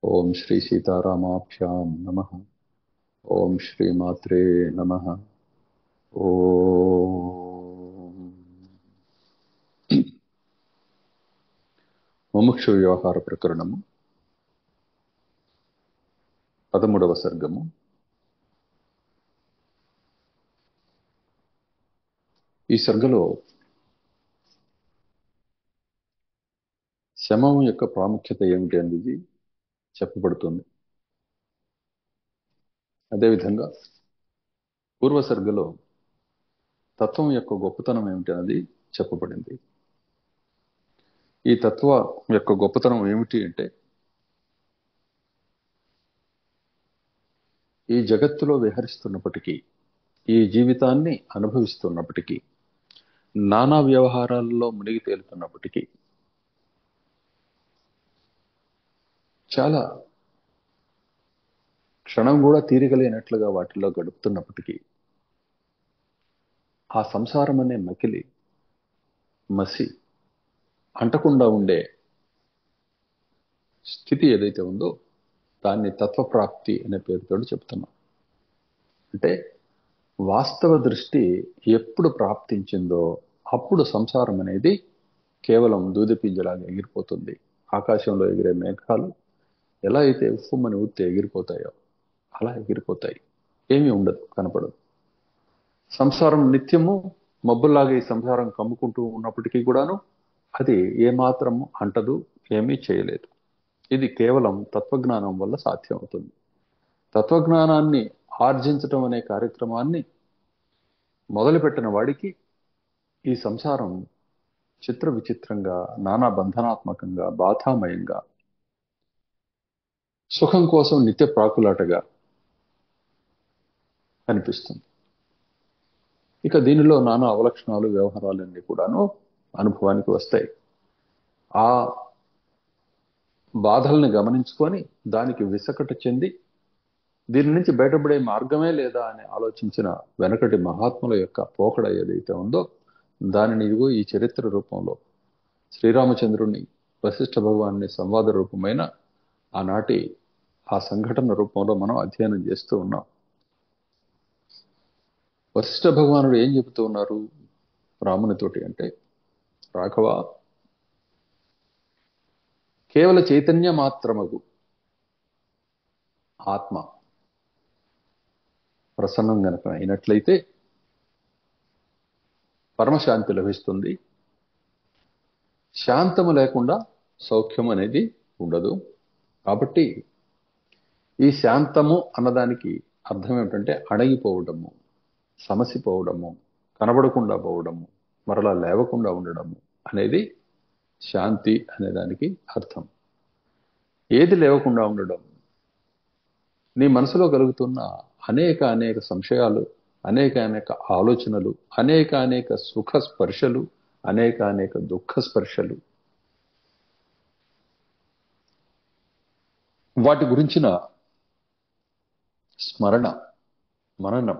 ఓం శ్రీ సీతారామాభ్యాం నమః. ఓం శ్రీ మాత్రే నమః. ఓం ముముక్షు వ్యవహార ప్రకరణము 13వ సర్గము. ఈ సర్గలో శమం యొక్క ప్రాముఖ్యత ఏమిటి అనేది చెప్పబడుతుంది. అదేవిధంగా పూర్వ సర్గలో తత్వం యొక్క గొప్పతనం ఏమిటి అనేది చెప్పబడింది. ఈ తత్వ యొక్క గొప్పతనం ఏమిటి అంటే, ఈ జగత్తులో విహరిస్తున్నప్పటికీ, ఈ జీవితాన్ని అనుభవిస్తున్నప్పటికీ, నానా వ్యవహారాల్లో మునిగి తేలుతున్నప్పటికీ, చాలా క్షణం కూడా తీరికలేనట్లుగా వాటిల్లో గడుపుతున్నప్పటికీ, ఆ సంసారం అనే మకిలి మసి అంటకుండా ఉండే స్థితి ఏదైతే ఉందో దాన్ని తత్వప్రాప్తి అనే పేరుతో చెప్తున్నాం. అంటే వాస్తవ దృష్టి ఎప్పుడు ప్రాప్తించిందో అప్పుడు సంసారం అనేది కేవలం దూదిపింజలాగా ఎగిరిపోతుంది. ఆకాశంలో ఎగిరే మేఘాలు ఎలా అయితే ఉఫ్ఫుమని ఊస్తే ఎగిరిపోతాయో అలా ఎగిరిపోతాయి. ఏమీ ఉండదు, కనపడదు. సంసారం నిత్యము మబ్బుల్లాగా ఈ సంసారం కమ్ముకుంటూ ఉన్నప్పటికీ కూడాను అది ఏమాత్రము అంటదు, ఏమీ చేయలేదు. ఇది కేవలం తత్వజ్ఞానం వల్ల సాధ్యం అవుతుంది. తత్వజ్ఞానాన్ని ఆర్జించటం అనే కార్యక్రమాన్ని మొదలుపెట్టిన వాడికి ఈ సంసారం చిత్ర విచిత్రంగా, నానా బంధనాత్మకంగా, బాధామయంగా, సుఖం కోసం నిత్య ప్రాకులాటగా కనిపిస్తుంది. ఇక దీనిలో నానా అవలక్షణాలు, వ్యవహారాలన్నీ కూడాను అనుభవానికి వస్తాయి. ఆ బాధల్ని గమనించుకొని దానికి విసకట చెంది దీని నుంచి బయటపడే మార్గమే లేదా అని ఆలోచించిన వెనకటి మహాత్ముల యొక్క పోకడ ఏదైతే ఉందో దానిని ఇదిగో ఈ చరిత్ర రూపంలో శ్రీరామచంద్రుని వశిష్ఠ భగవాన్ని సంవాద రూపమైన ఆనాటి ఆ సంఘటన రూపంలో మనం అధ్యయనం చేస్తూ ఉన్నాం. వశిష్ఠ భగవానుడు ఏం చెబుతూ ఉన్నారు రామునితోటి అంటే, రాఘవ, కేవల చైతన్య మాత్రమగు ఆత్మ ప్రసన్నం గనక అయినట్లయితే పరమశాంతి లభిస్తుంది. శాంతము లేకుండా సౌఖ్యం అనేది ఉండదు. కాబట్టి ఈ శాంతము అన్నదానికి అర్థం ఏమిటంటే అణగిపోవడము, సమసిపోవడము, కనబడకుండా పోవడము, మరలా లేవకుండా ఉండడము అనేది శాంతి అనేదానికి అర్థం. ఏది లేవకుండా ఉండడం? నీ మనసులో కలుగుతున్న అనేక సంశయాలు, అనేక ఆలోచనలు, అనేక సుఖ స్పర్శలు, అనేక దుఃఖ స్పర్శలు, వాటి గురించిన స్మరణ, మననం,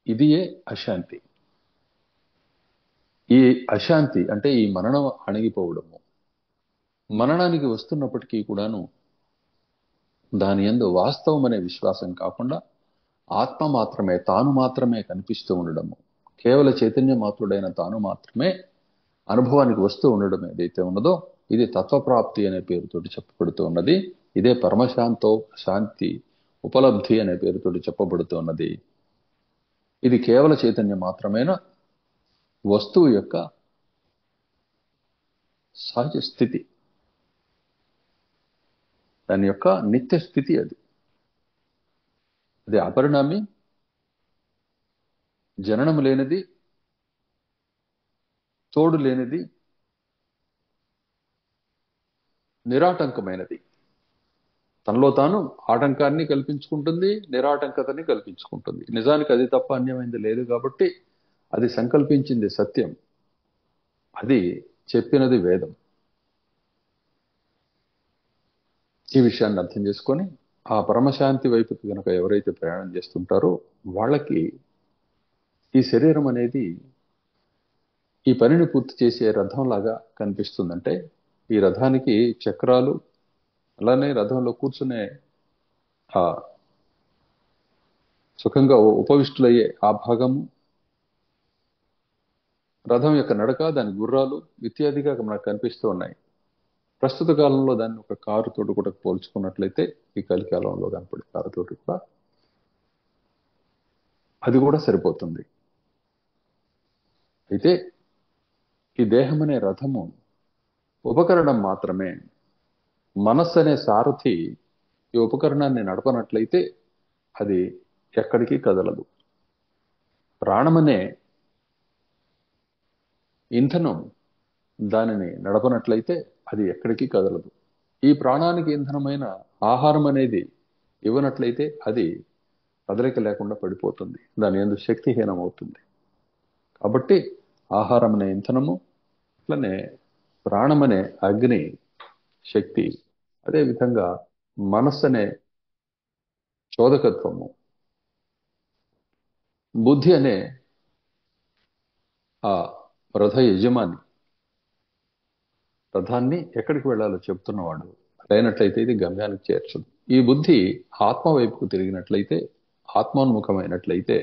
ఇదియే అశాంతి. ఈ అశాంతి అంటే ఈ మననం అణగిపోవడము. మననానికి వస్తున్నప్పటికీ కూడాను దాని యందు వాస్తవం అనే విశ్వాసం కాకుండా ఆత్మ మాత్రమే, తాను మాత్రమే కనిపిస్తూ ఉండడము, కేవల చైతన్య మాత్రుడైన తాను మాత్రమే అనుభవానికి వస్తూ ఉండడం ఏదైతే ఉన్నదో ఇది తత్వప్రాప్తి అనే పేరుతోటి చెప్పబడుతూ ఉన్నది. ఇదే పరమశాంతో శాంతి ఉపలబ్ధి అనే పేరుతోటి చెప్పబడుతూ ఉన్నది. ఇది కేవల చైతన్యం మాత్రమేన వస్తువు యొక్క సహజ స్థితి, దాని యొక్క నిత్య స్థితి. అది అపరిణామి, జననం లేనిది, తోడు లేనిది, నిరాటంకమైనది. తనలో తాను ఆటంకాన్ని కల్పించుకుంటుంది, నిరాటంకతని కల్పించుకుంటుంది. నిజానికి అది తప్ప అన్యమైంది లేదు కాబట్టి అది సంకల్పించింది సత్యం, అది చెప్పినది వేదం. ఈ విషయాన్ని అర్థం చేసుకొని ఆ పరమశాంతి వైపుకి కనుక ఎవరైతే ప్రయాణం చేస్తుంటారో వాళ్ళకి ఈ శరీరం అనేది ఈ పనిని పూర్తి చేసే రథంలాగా కనిపిస్తుందంటే, ఈ రథానికి చక్రాలు, అలానే రథంలో కూర్చునే ఆ సుఖంగా ఉపవిష్టులయ్యే ఆ భాగము, రథం యొక్క నడక, దాని గుర్రాలు ఇత్యాదిగా మనకు కనిపిస్తూ ఉన్నాయి. ప్రస్తుత కాలంలో దాన్ని ఒక కారు తోటి కూడా పోల్చుకున్నట్లయితే, ఈ కలికాలంలో కనపడే కారు తోటి కూడా అది కూడా సరిపోతుంది. అయితే ఈ దేహం అనే రథము ఉపకరణం మాత్రమే. మనస్సు అనే సారథి ఈ ఉపకరణాన్ని నడపనట్లయితే అది ఎక్కడికి కదలదు. ప్రాణమనే ఇంధనం దానిని నడపనట్లయితే అది ఎక్కడికి కదలదు. ఈ ప్రాణానికి ఇంధనమైన ఆహారం అనేది ఇవ్వనట్లయితే అది కదలిక లేకుండా పడిపోతుంది, దాని యందు శక్తిహీనం అవుతుంది. కాబట్టి ఆహారం అనే ఇంధనము, అట్లనే ప్రాణమనే అగ్ని శక్తి, అదేవిధంగా మనస్సు అనే చోదకత్వము, బుద్ధి అనే ఆ రథ యజమాని రథాన్ని ఎక్కడికి వెళ్ళాలో చెప్తున్నవాడు లేనట్లయితే ఇది గమ్యానికి చేర్చదు. ఈ బుద్ధి ఆత్మ వైపుకు తిరిగినట్లయితే, ఆత్మోన్ముఖమైనట్లయితే,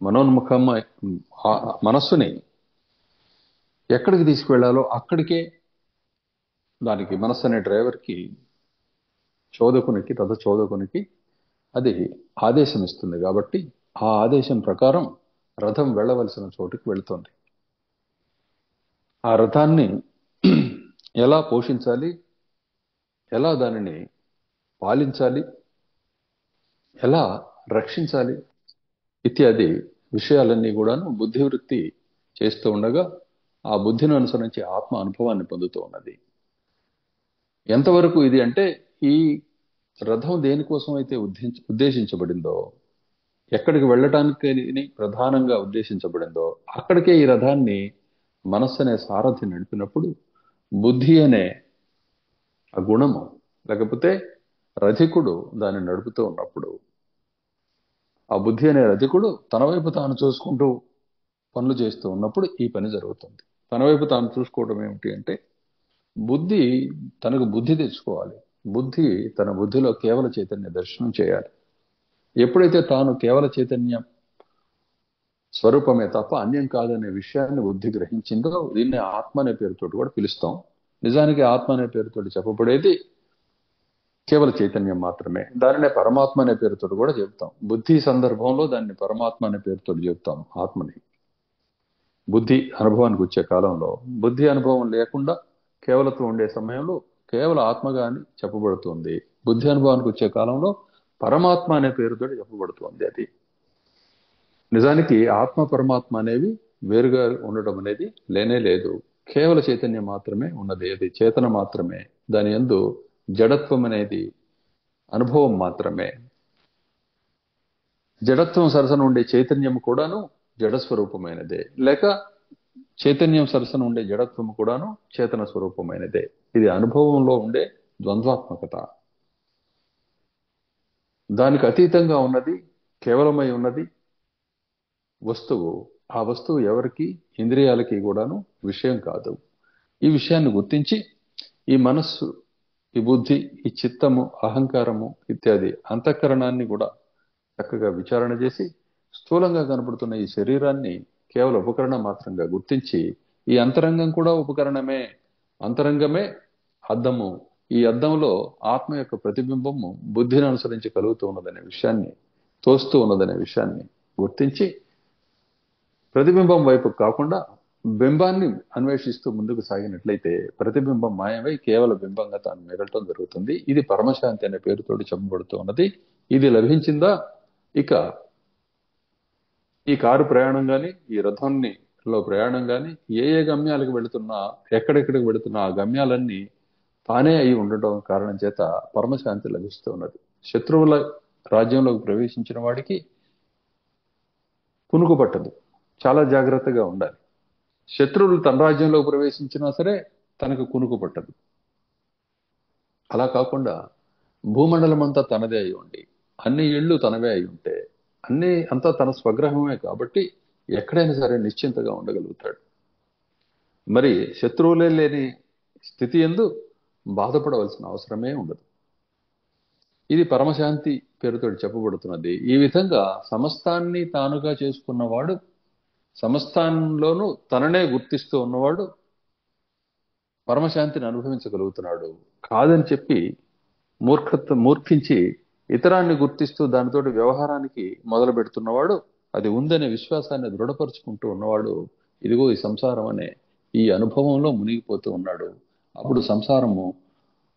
మనోన్ముఖమై మనస్సుని ఎక్కడికి తీసుకువెళ్లాలో అక్కడికే, దానికి మనస్సు అనే డ్రైవర్కి, చోదకునికి, రథ చోదకునికి అది ఆదేశం ఇస్తుంది. కాబట్టి ఆ ఆదేశం ప్రకారం రథం వెళ్ళవలసిన చోటుకి వెళుతుంది. ఆ రథాన్ని ఎలా పోషించాలి, ఎలా దానిని పాలించాలి, ఎలా రక్షించాలి ఇత్యాది విషయాలన్నీ కూడాను బుద్ధివృత్తి చేస్తూ ఉండగా ఆ బుద్ధిని అనుసరించి ఆత్మ అనుభవాన్ని పొందుతూ ఉన్నది. ఎంతవరకు ఇది అంటే, ఈ రథం దేనికోసం అయితే ఉద్దేశించబడిందో, ఎక్కడికి వెళ్ళటానికి ప్రధానంగా ఉద్దేశించబడిందో అక్కడికే ఈ రథాన్ని మనస్సు అనే సారథి నడిపినప్పుడు, బుద్ధి అనే ఆ గుణము, లేకపోతే రథికుడు దాన్ని నడుపుతూ ఉన్నప్పుడు, ఆ బుద్ధి అనే రథికుడు తన వైపు తాను చూసుకుంటూ పనులు చేస్తూ ఉన్నప్పుడు ఈ పని జరుగుతుంది. తన వైపు తాను చూసుకోవడం ఏమిటి అంటే, బుద్ధి తనకు బుద్ధి తెచ్చుకోవాలి. బుద్ధి తన బుద్ధిలో కేవల చైతన్య దర్శనం చేయాలి. ఎప్పుడైతే తాను కేవల చైతన్యం స్వరూపమే తప్ప అన్యం కాదనే విషయాన్ని బుద్ధి గ్రహించిందో, దీన్ని ఆత్మ అనే పేరుతోటి కూడా పిలుస్తాం. నిజానికి ఆత్మ అనే పేరుతోటి చెప్పబడేది కేవల చైతన్యం మాత్రమే. దానినే పరమాత్మ అనే పేరుతో కూడా చెబుతాం. బుద్ధి సందర్భంలో దాన్ని పరమాత్మ అనే పేరుతో చెబుతాం. ఆత్మని బుద్ధి అనుభవానికి వచ్చే కాలంలో, బుద్ధి అనుభవం లేకుండా కేవలత్వం ఉండే సమయంలో కేవల ఆత్మగా అని చెప్పబడుతుంది. బుద్ధి అనుభవానికి వచ్చే కాలంలో పరమాత్మ అనే పేరుతో చెప్పబడుతుంది. అది నిజానికి ఆత్మ పరమాత్మ అనేవి వేరుగా ఉండడం అనేది లేనే లేదు. కేవల చైతన్యం మాత్రమే ఉన్నది. అది చేతన మాత్రమే. దాని యందు జడత్వం అనేది అనుభవం మాత్రమే. జడత్వం సరసన ఉండే చైతన్యం కూడాను జడస్వరూపమైనదే, లేక చైతన్యం సరసన ఉండే జడత్వం కూడాను చేతన స్వరూపమైనదే. ఇది అనుభవంలో ఉండే ద్వంద్వాత్మకత. దానికి అతీతంగా ఉన్నది, కేవలమై ఉన్నది వస్తువు. ఆ వస్తువు ఎవరికి, ఇంద్రియాలకి కూడాను విషయం కాదు. ఈ విషయాన్ని గుర్తించి ఈ మనస్సు, ఈ బుద్ధి, ఈ చిత్తము, అహంకారము ఇత్యాది అంతఃకరణాన్ని కూడా చక్కగా విచారణ చేసి, స్థూలంగా కనపడుతున్న ఈ శరీరాన్ని కేవలం ఉపకరణం మాత్రంగా గుర్తించి, ఈ అంతరంగం కూడా ఉపకరణమే, అంతరంగమే అద్దము, ఈ అద్దంలో ఆత్మ యొక్క ప్రతిబింబము బుద్ధిని అనుసరించి కలుగుతూ ఉన్నదనే విషయాన్ని, తోస్తూ ఉన్నదనే విషయాన్ని గుర్తించి, ప్రతిబింబం వైపు కాకుండా బింబాన్ని అన్వేషిస్తూ ముందుకు సాగినట్లయితే ప్రతిబింబం మాయమై కేవల బింబంగా తాను మిగలటం జరుగుతుంది. ఇది పరమశాంతి అనే పేరుతోటి చెప్పబడుతూ ఉన్నది. ఇది లభించిందా, ఇక ఈ కారు ప్రయాణం కానీ, ఈ రథాన్ని లో ప్రయాణం కానీ, ఏ ఏ గమ్యాలకు వెళుతున్నా, ఎక్కడెక్కడికి వెళుతున్నా ఆ గమ్యాలన్నీ తానే అయి ఉండటం కారణం చేత పరమశాంతి లభిస్తూ ఉన్నది. శత్రువుల రాజ్యంలోకి ప్రవేశించిన వాడికి కునుకు పట్టదు, చాలా జాగ్రత్తగా ఉండాలి. శత్రువులు తన రాజ్యంలోకి ప్రవేశించినా సరే తనకు కునుకు పట్టదు. అలా కాకుండా భూమండలం అంతా తనదే అయి ఉండి, అన్ని ఇళ్ళు తనవే అయి ఉంటే, అంతా తన స్వగ్రహమే కాబట్టి ఎక్కడైనా సరే నిశ్చింతగా ఉండగలుగుతాడు. మరి శత్రువులే లేని స్థితి యందు బాధపడవలసిన అవసరమే ఉండదు. ఇది పరమశాంతి పేరుతో చెప్పబడుతున్నది. ఈ విధంగా సమస్తాన్ని తానుగా చేసుకున్నవాడు, సమస్తాంలోనూ తననే గుర్తిస్తూ ఉన్నవాడు పరమశాంతిని అనుభవించగలుగుతున్నాడు. కాదని చెప్పి మూర్ఖించి ఇతరాన్ని గుర్తిస్తూ దానితోటి వ్యవహారానికి మొదలు పెడుతున్నవాడు, అది ఉందనే విశ్వాసాన్ని దృఢపరుచుకుంటూ ఉన్నవాడు, ఇదిగో ఈ సంసారం అనే ఈ అనుభవంలో మునిగిపోతూ ఉన్నాడు. అప్పుడు సంసారము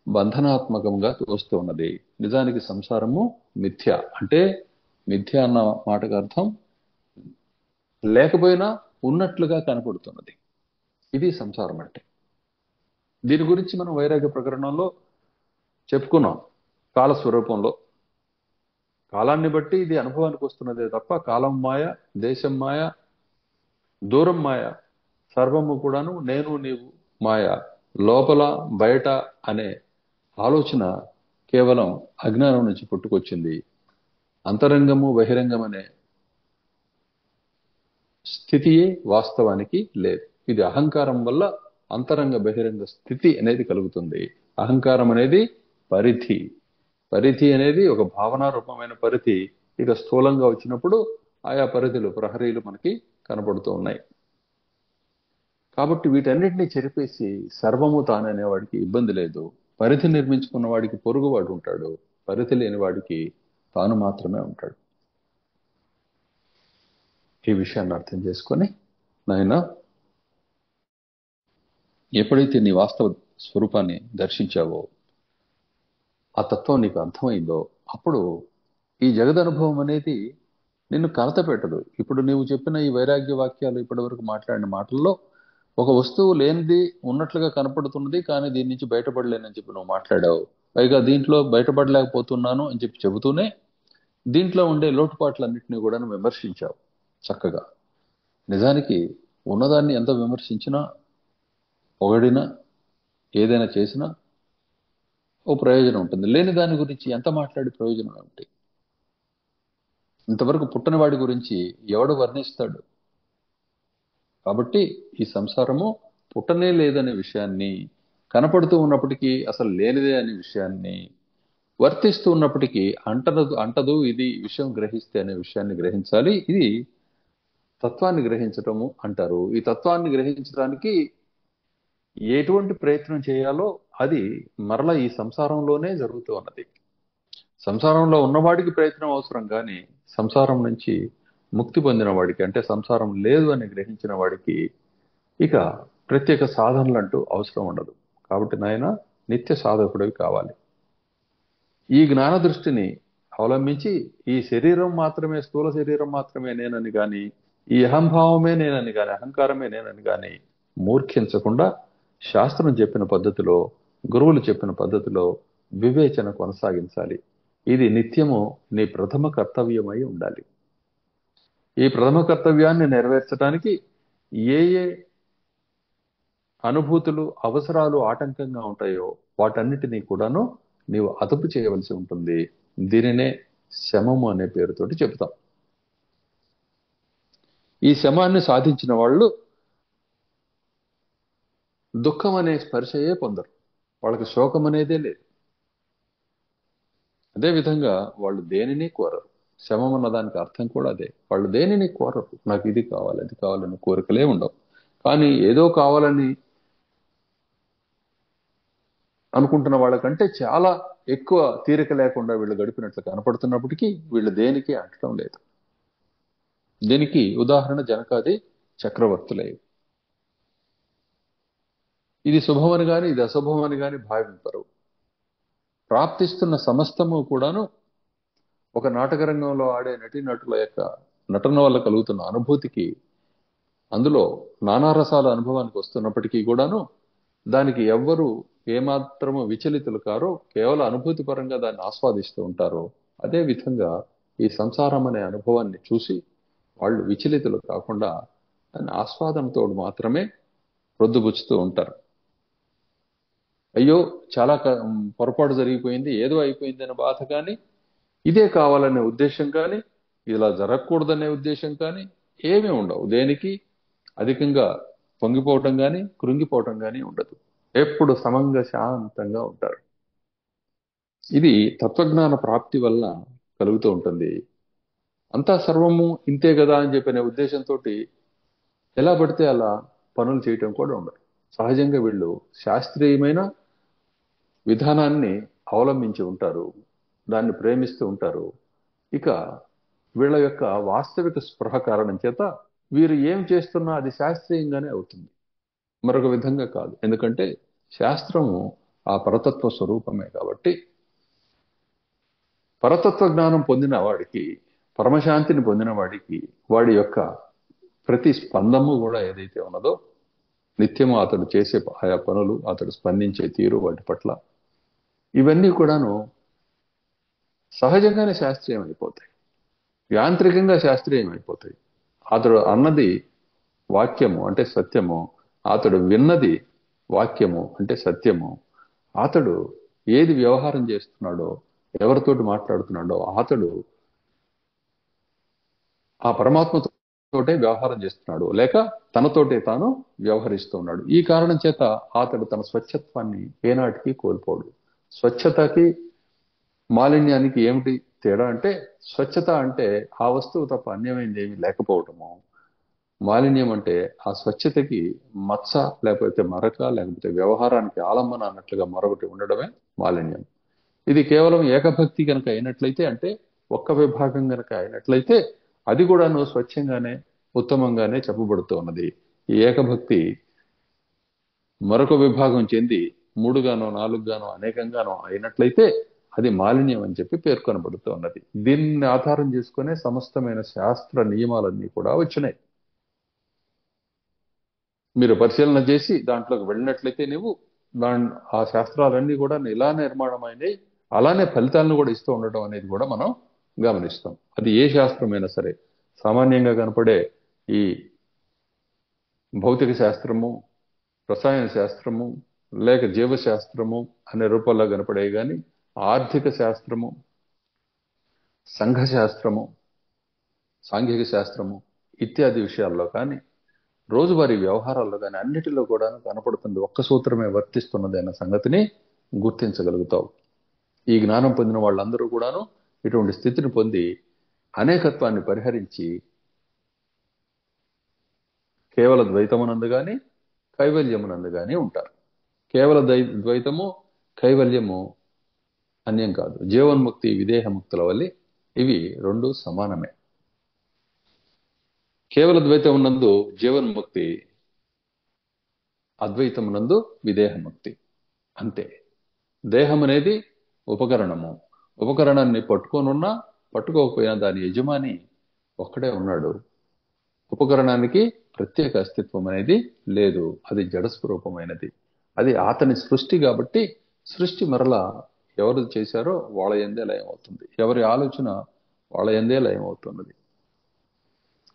బంధనాత్మకంగా తోస్తూ ఉన్నది. నిజానికి సంసారము మిథ్య. అంటే మిథ్య అన్న మాటకు అర్థం లేకపోయినా ఉన్నట్లుగా కనపడుతున్నది. ఇది సంసారం అంటే. దీని గురించి మనం వైరాగ్య ప్రకరణంలో చెప్పుకున్నాం. కాలస్వరూపంలో కాలాన్ని బట్టి ఇది అనుభవానికి వస్తున్నదే తప్ప కాలం మాయ, దేశం మాయ, దూరం మాయ, సర్వము కూడాను నేను నీవు మాయ, లోపల బయట అనే ఆలోచన కేవలం అజ్ఞానం నుంచి పుట్టుకొచ్చింది. అంతరంగము బహిరంగం అనే స్థితియే వాస్తవానికి లేదు. ఇది అహంకారం వల్ల అంతరంగ బహిరంగ స్థితి అనేది కలుగుతుంది. అహంకారం అనేది పరిధి. పరిధి అనేది ఒక భావనారూపమైన పరిధి. ఇక స్థూలంగా వచ్చినప్పుడు ఆయా పరిధులు, ప్రహరీలు మనకి కనబడుతూ ఉన్నాయి. కాబట్టి వీటన్నిటినీ చెరిపేసి సర్వము తాననేవాడికి ఇబ్బంది లేదు. పరిధి నిర్మించుకున్న వాడికి పొరుగువాడు ఉంటాడు, పరిధి లేని వాడికి తాను మాత్రమే ఉంటాడు. ఈ విషయాన్ని అర్థం చేసుకొని నాయన, ఎప్పుడైతే నీ వాస్తవ స్వరూపాన్ని దర్శించావో, ఆ తత్వం నీకు అర్థమైందో, అప్పుడు ఈ జగదనుభవం అనేది నిన్ను కలత పెట్టదు. ఇప్పుడు నీవు చెప్పిన ఈ వైరాగ్య వాక్యాలు, ఇప్పటి వరకు మాట్లాడిన మాటల్లో ఒక వస్తువు లేనిది ఉన్నట్లుగా కనపడుతున్నది, కానీ దీని నుంచి బయటపడలేనని చెప్పి నువ్వు మాట్లాడావు. పైగా దీంట్లో బయటపడలేకపోతున్నాను అని చెప్పి చెబుతూనే దీంట్లో ఉండే లోటుపాట్లన్నింటినీ కూడా విమర్శించావు చక్కగా. నిజానికి ఉన్నదాన్ని ఎంత విమర్శించినా, పొగడినా, ఏదైనా చేసినా ఓ ప్రయోజనం ఉంటుంది. లేని దాని గురించి ఎంత మాట్లాడి ప్రయోజనం ఏమిటి? ఇంతవరకు పుట్టని వాడి గురించి ఎవడు వర్ణిస్తాడు? కాబట్టి ఈ సంసారము పుట్టనే లేదనే విషయాన్ని, కనపడుతూ ఉన్నప్పటికీ అసలు లేనిదే అనే విషయాన్ని, వర్తిస్తూ ఉన్నప్పటికీ అంటదు ఇది విషయం గ్రహిస్తే అనే విషయాన్ని గ్రహించాలి. ఇది తత్వాన్ని గ్రహించటము అంటారు. ఈ తత్వాన్ని గ్రహించడానికి ఎటువంటి ప్రయత్నం చేయాలో అది మరలా ఈ సంసారంలోనే జరుగుతూ ఉన్నది. సంసారంలో ఉన్నవాడికి ప్రయత్నం అవసరం, కానీ సంసారం నుంచి ముక్తి పొందిన వాడికి, అంటే సంసారం లేదు అని గ్రహించిన వాడికి ఇక ప్రత్యేక సాధనలు అంటూ అవసరం ఉండదు. కాబట్టి నాయన, నిత్య సాధకుడివి కావాలి. ఈ జ్ఞాన దృష్టిని అవలంబించి ఈ శరీరం మాత్రమే, స్థూల శరీరం మాత్రమే నేనని కానీ, ఈ అహంభావమే నేనని కానీ, అహంకారమే నేనని కానీ మూర్ఖించకుండా శాస్త్రం చెప్పిన పద్ధతిలో, గురువులు చెప్పిన పద్ధతిలో వివేచన కొనసాగించాలి. ఇది నిత్యము నీ ప్రథమ కర్తవ్యమై ఉండాలి. ఈ ప్రథమ కర్తవ్యాన్ని నెరవేర్చడానికి ఏ ఏ అనుభూతులు, అవసరాలు ఆటంకంగా ఉంటాయో వాటన్నిటినీ కూడాను నీవు అదుపు చేయవలసి ఉంటుంది. దీనినే శమము అనే పేరుతోటి చెప్తాం. ఈ శమాన్ని సాధించిన వాళ్ళు దుఃఖం అనే స్పర్శయే పొందరు. వాళ్ళకి శోకం అనేదే లేదు. అదేవిధంగా వాళ్ళు దేనిని కోరరు. శమం అన్న దానికి అర్థం కూడా అదే. వాళ్ళు దేనిని కోరరు. నాకు ఇది కావాలి, అది కావాలని కోరికలే ఉండవు. కానీ ఏదో కావాలని అనుకుంటున్న వాళ్ళకంటే చాలా ఎక్కువ తీరిక లేకుండా వీళ్ళు గడిపినట్లు కనపడుతున్నప్పటికీ వీళ్ళు దేనికి అంటడం లేదు. దీనికి ఉదాహరణ జనకాది చక్రవర్తులే. ఇది శుభమని గాని, ఇది అశుభమని గాని భావింపరు. ప్రాప్తిస్తున్న సమస్తము కూడాను ఒక నాటక రంగంలో ఆడే నటీనటుల యొక్క నటన వల్ల కలుగుతున్న అనుభూతికి, అందులో నానా రసాల అనుభవానికి వస్తున్నప్పటికీ కూడాను దానికి ఎవ్వరూ ఏమాత్రము విచలితులు కారో, కేవలం అనుభూతి పరంగా దాన్ని ఆస్వాదిస్తూ ఉంటారో, అదే విధంగా ఈ సంసారం అనే అనుభవాన్ని చూసి వాళ్ళు విచలితులు కాకుండా దాన్ని ఆస్వాదనతో మాత్రమే ప్రొద్దుబుచ్చుతూ ఉంటారు. అయ్యో చాలా పొరపాటు జరిగిపోయింది, ఏదో అయిపోయింది అనే బాధ కానీ, ఇదే కావాలనే ఉద్దేశం కానీ, ఇలా జరగకూడదనే ఉద్దేశం కానీ ఏమీ ఉండవు. దేనికి అధికంగా పొంగిపోవటం కానీ, కృంగిపోవటం కానీ ఉండదు. ఎప్పుడు సమంగా శాంతంగా ఉంటారు. ఇది తత్వజ్ఞాన ప్రాప్తి వల్ల కలుగుతూ ఉంటుంది. అంతా సర్వము ఇంతే కదా అని చెప్పిన ఉద్దేశంతో ఎలా పడితే అలా పనులు చేయటం కూడా ఉండదు. సహజంగా వీళ్ళు శాస్త్రీయమైన విధానాన్ని అవలంబించి ఉంటారు, దాన్ని ప్రేమిస్తూ ఉంటారు. ఇక వీళ్ళ యొక్క వాస్తవిక స్పృహ కారణం చేత వీరు ఏం చేస్తున్నా అది శాస్త్రీయంగానే అవుతుంది, మరొక విధంగా కాదు. ఎందుకంటే శాస్త్రము ఆ పరతత్వ స్వరూపమే కాబట్టి. పరతత్వ జ్ఞానం పొందిన వాడికి, పరమశాంతిని పొందిన వాడికి, వాడి యొక్క ప్రతి స్పందము కూడా ఏదైతే ఉన్నదో, నిత్యము అతడు చేసే ఆయా పనులు, అతడు స్పందించే తీరు, వాటి పట్ల ఇవన్నీ కూడాను సహజంగానే శాస్త్రీయం అయిపోతాయి, యాంత్రికంగా శాస్త్రీయం అయిపోతాయి. అతడు అన్నది వాక్యము అంటే సత్యము, అతడు విన్నది వాక్యము అంటే సత్యము, అతడు ఏది వ్యవహారం చేస్తున్నాడో, ఎవరితోటి మాట్లాడుతున్నాడో అతడు ఆ పరమాత్మతోటే వ్యవహారం చేస్తున్నాడు, లేక తనతోటే తాను వ్యవహరిస్తూ ఉన్నాడు. ఈ కారణం చేత అతడు తన స్వచ్ఛత్వాన్ని ఏనాటికి కోల్పోడు. స్వచ్ఛతకి మాలిన్యానికి ఏమిటి తేడా అంటే, స్వచ్ఛత అంటే ఆ వస్తువు తప్ప అన్యమైంది ఏమీ లేకపోవటము, మాలిన్యం అంటే ఆ స్వచ్ఛతకి మచ్చ, లేకపోతే మరక, లేకపోతే వ్యవహారానికి ఆలంబన అన్నట్లుగా మరొకటి ఉండడమే మాలిన్యం. ఇది కేవలం ఏకభక్తి కనుక అయినట్లయితే, అంటే ఒక్క విభాగం కనుక అయినట్లయితే, అది కూడాను స్వచ్ఛంగానే ఉత్తమంగానే చెప్పబడుతూ ఉన్నది. ఈ ఏకభక్తి మరొక విభాగం చెంది మూడుగానో నాలుగుగానో అనేకంగానో అయినట్లయితే అది మాలిన్యం అని చెప్పి పేర్కొనబడుతూ ఉన్నది. దీన్ని ఆధారం చేసుకునే సమస్తమైన శాస్త్ర నియమాలన్నీ కూడా వచ్చినాయి. మీరు పరిశీలన చేసి దాంట్లోకి వెళ్ళినట్లయితే నువ్వు ఆ శాస్త్రాలన్నీ కూడా ఇలా నిర్మాణమైనవి, అలానే ఫలితాలను కూడా ఇస్తూ ఉండటం అనేది కూడా మనం గమనిస్తాం. అది ఏ శాస్త్రమైనా సరే, సామాన్యంగా కనపడే ఈ భౌతిక శాస్త్రము, రసాయన శాస్త్రము, లేక జీవశాస్త్రము అనే రూపంలో కనపడే కానీ, ఆర్థిక శాస్త్రము, సంఘశాస్త్రము, సాంఘిక శాస్త్రము ఇత్యాది విషయాల్లో కానీ, రోజువారీ వ్యవహారాల్లో కానీ అన్నిటిలో కూడా కనపడుతుంది ఒక్క సూత్రమే వర్తిస్తున్నది అన్న సంగతిని గుర్తించగలుగుతావు. ఈ జ్ఞానం పొందిన వాళ్ళందరూ కూడాను ఇటువంటి స్థితిని పొంది అనేకత్వాన్ని పరిహరించి కేవల ద్వైతమునందు కానీ కైవల్యమునందు కానీ ఉంటారు. కేవల ద్వైతము కైవల్యము అన్యం కాదు. జీవన్ముక్తి విదేహముక్తుల వల్ల ఇవి రెండు సమానమే. కేవల ద్వైతమునందు జీవన్ముక్తి, అద్వైతమునందు విదేహముక్తి. అంతే. దేహం అనేది ఉపకరణము. ఉపకరణాన్ని పట్టుకోనున్నా పట్టుకోకపోయినా దాని యజమాని ఒక్కడే ఉన్నాడు. ఉపకరణానికి ప్రత్యేక అస్తిత్వం అనేది లేదు. అది జడస్వరూపమైనది. అది అతని సృష్టి కాబట్టి, సృష్టి మరలా ఎవరు చేశారో వాళ్ళ యందే లయం అవుతుంది, ఎవరి ఆలోచన వాళ్ళ యందే లయం అవుతున్నది.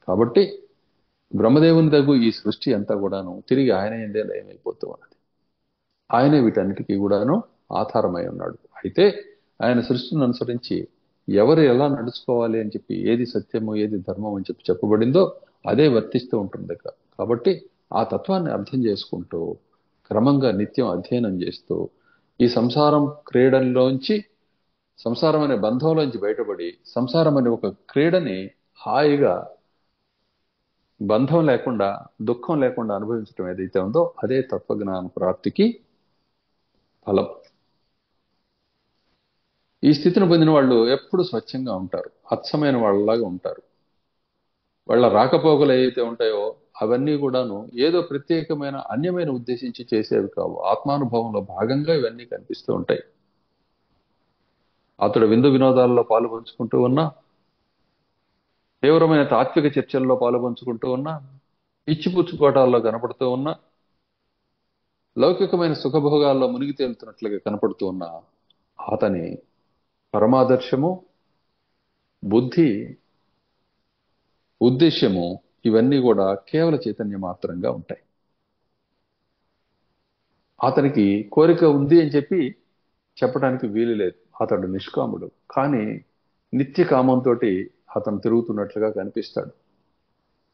కాబట్టి బ్రహ్మదేవుని దగ్గు ఈ సృష్టి అంతా కూడాను తిరిగి ఆయన యందే లయం అయిపోతూ ఉన్నది. ఆయనే వీటన్నిటికీ కూడాను ఆధారమై ఉన్నాడు. అయితే ఆయన సృష్టిని అనుసరించి ఎవరు ఎలా నడుచుకోవాలి అని చెప్పి, ఏది సత్యము ఏది ధర్మం అని చెప్పి చెప్పబడిందో అదే వర్తిస్తూ ఉంటుంది. కాబట్టి ఆ తత్వాన్ని అర్థం చేసుకుంటూ క్రమంగా నిత్యం అధ్యయనం చేస్తూ ఈ సంసారం క్రీడల్లోంచి, సంసారం అనే బంధంలోంచి బయటపడి సంసారం అనే ఒక క్రీడని హాయిగా బంధం లేకుండా, దుఃఖం లేకుండా అనుభవించడం ఏదైతే ఉందో అదే తత్వజ్ఞాన ప్రాప్తికి ఫలం. ఈ స్థితిని పొందిన వాళ్ళు ఎప్పుడు స్వచ్ఛంగా ఉంటారు, అచ్చమైన వాళ్ళలాగా ఉంటారు. వాళ్ళ రాకపోకలు ఏవైతే ఉంటాయో అవన్నీ కూడాను ఏదో ప్రత్యేకమైన అన్యమైన ఉద్దేశించి చేసేవి కావు. ఆత్మానుభవంలో భాగంగా ఇవన్నీ కనిపిస్తూ ఉంటాయి. అతడు విందు వినోదాల్లో పాలు పంచుకుంటూ ఉన్నా, తీవ్రమైన తాత్విక చర్చల్లో పాలు పంచుకుంటూ ఉన్నా, ఇచ్చిపుచ్చుకోటాల్లో కనపడుతూ ఉన్నా, లౌకికమైన సుఖభోగాల్లో మునిగి తేలుతున్నట్లుగా కనపడుతూ ఉన్న అతని పరమాదర్శము, బుద్ధి, ఉద్దేశ్యము ఇవన్నీ కూడా కేవల చైతన్యం మాత్రంగా ఉంటాయి. అతనికి కోరిక ఉంది అని చెప్పి చెప్పడానికి వీలు లేదు. అతడు నిష్కాముడు, కానీ నిత్య కామంతో అతను తిరుగుతున్నట్లుగా కనిపిస్తాడు.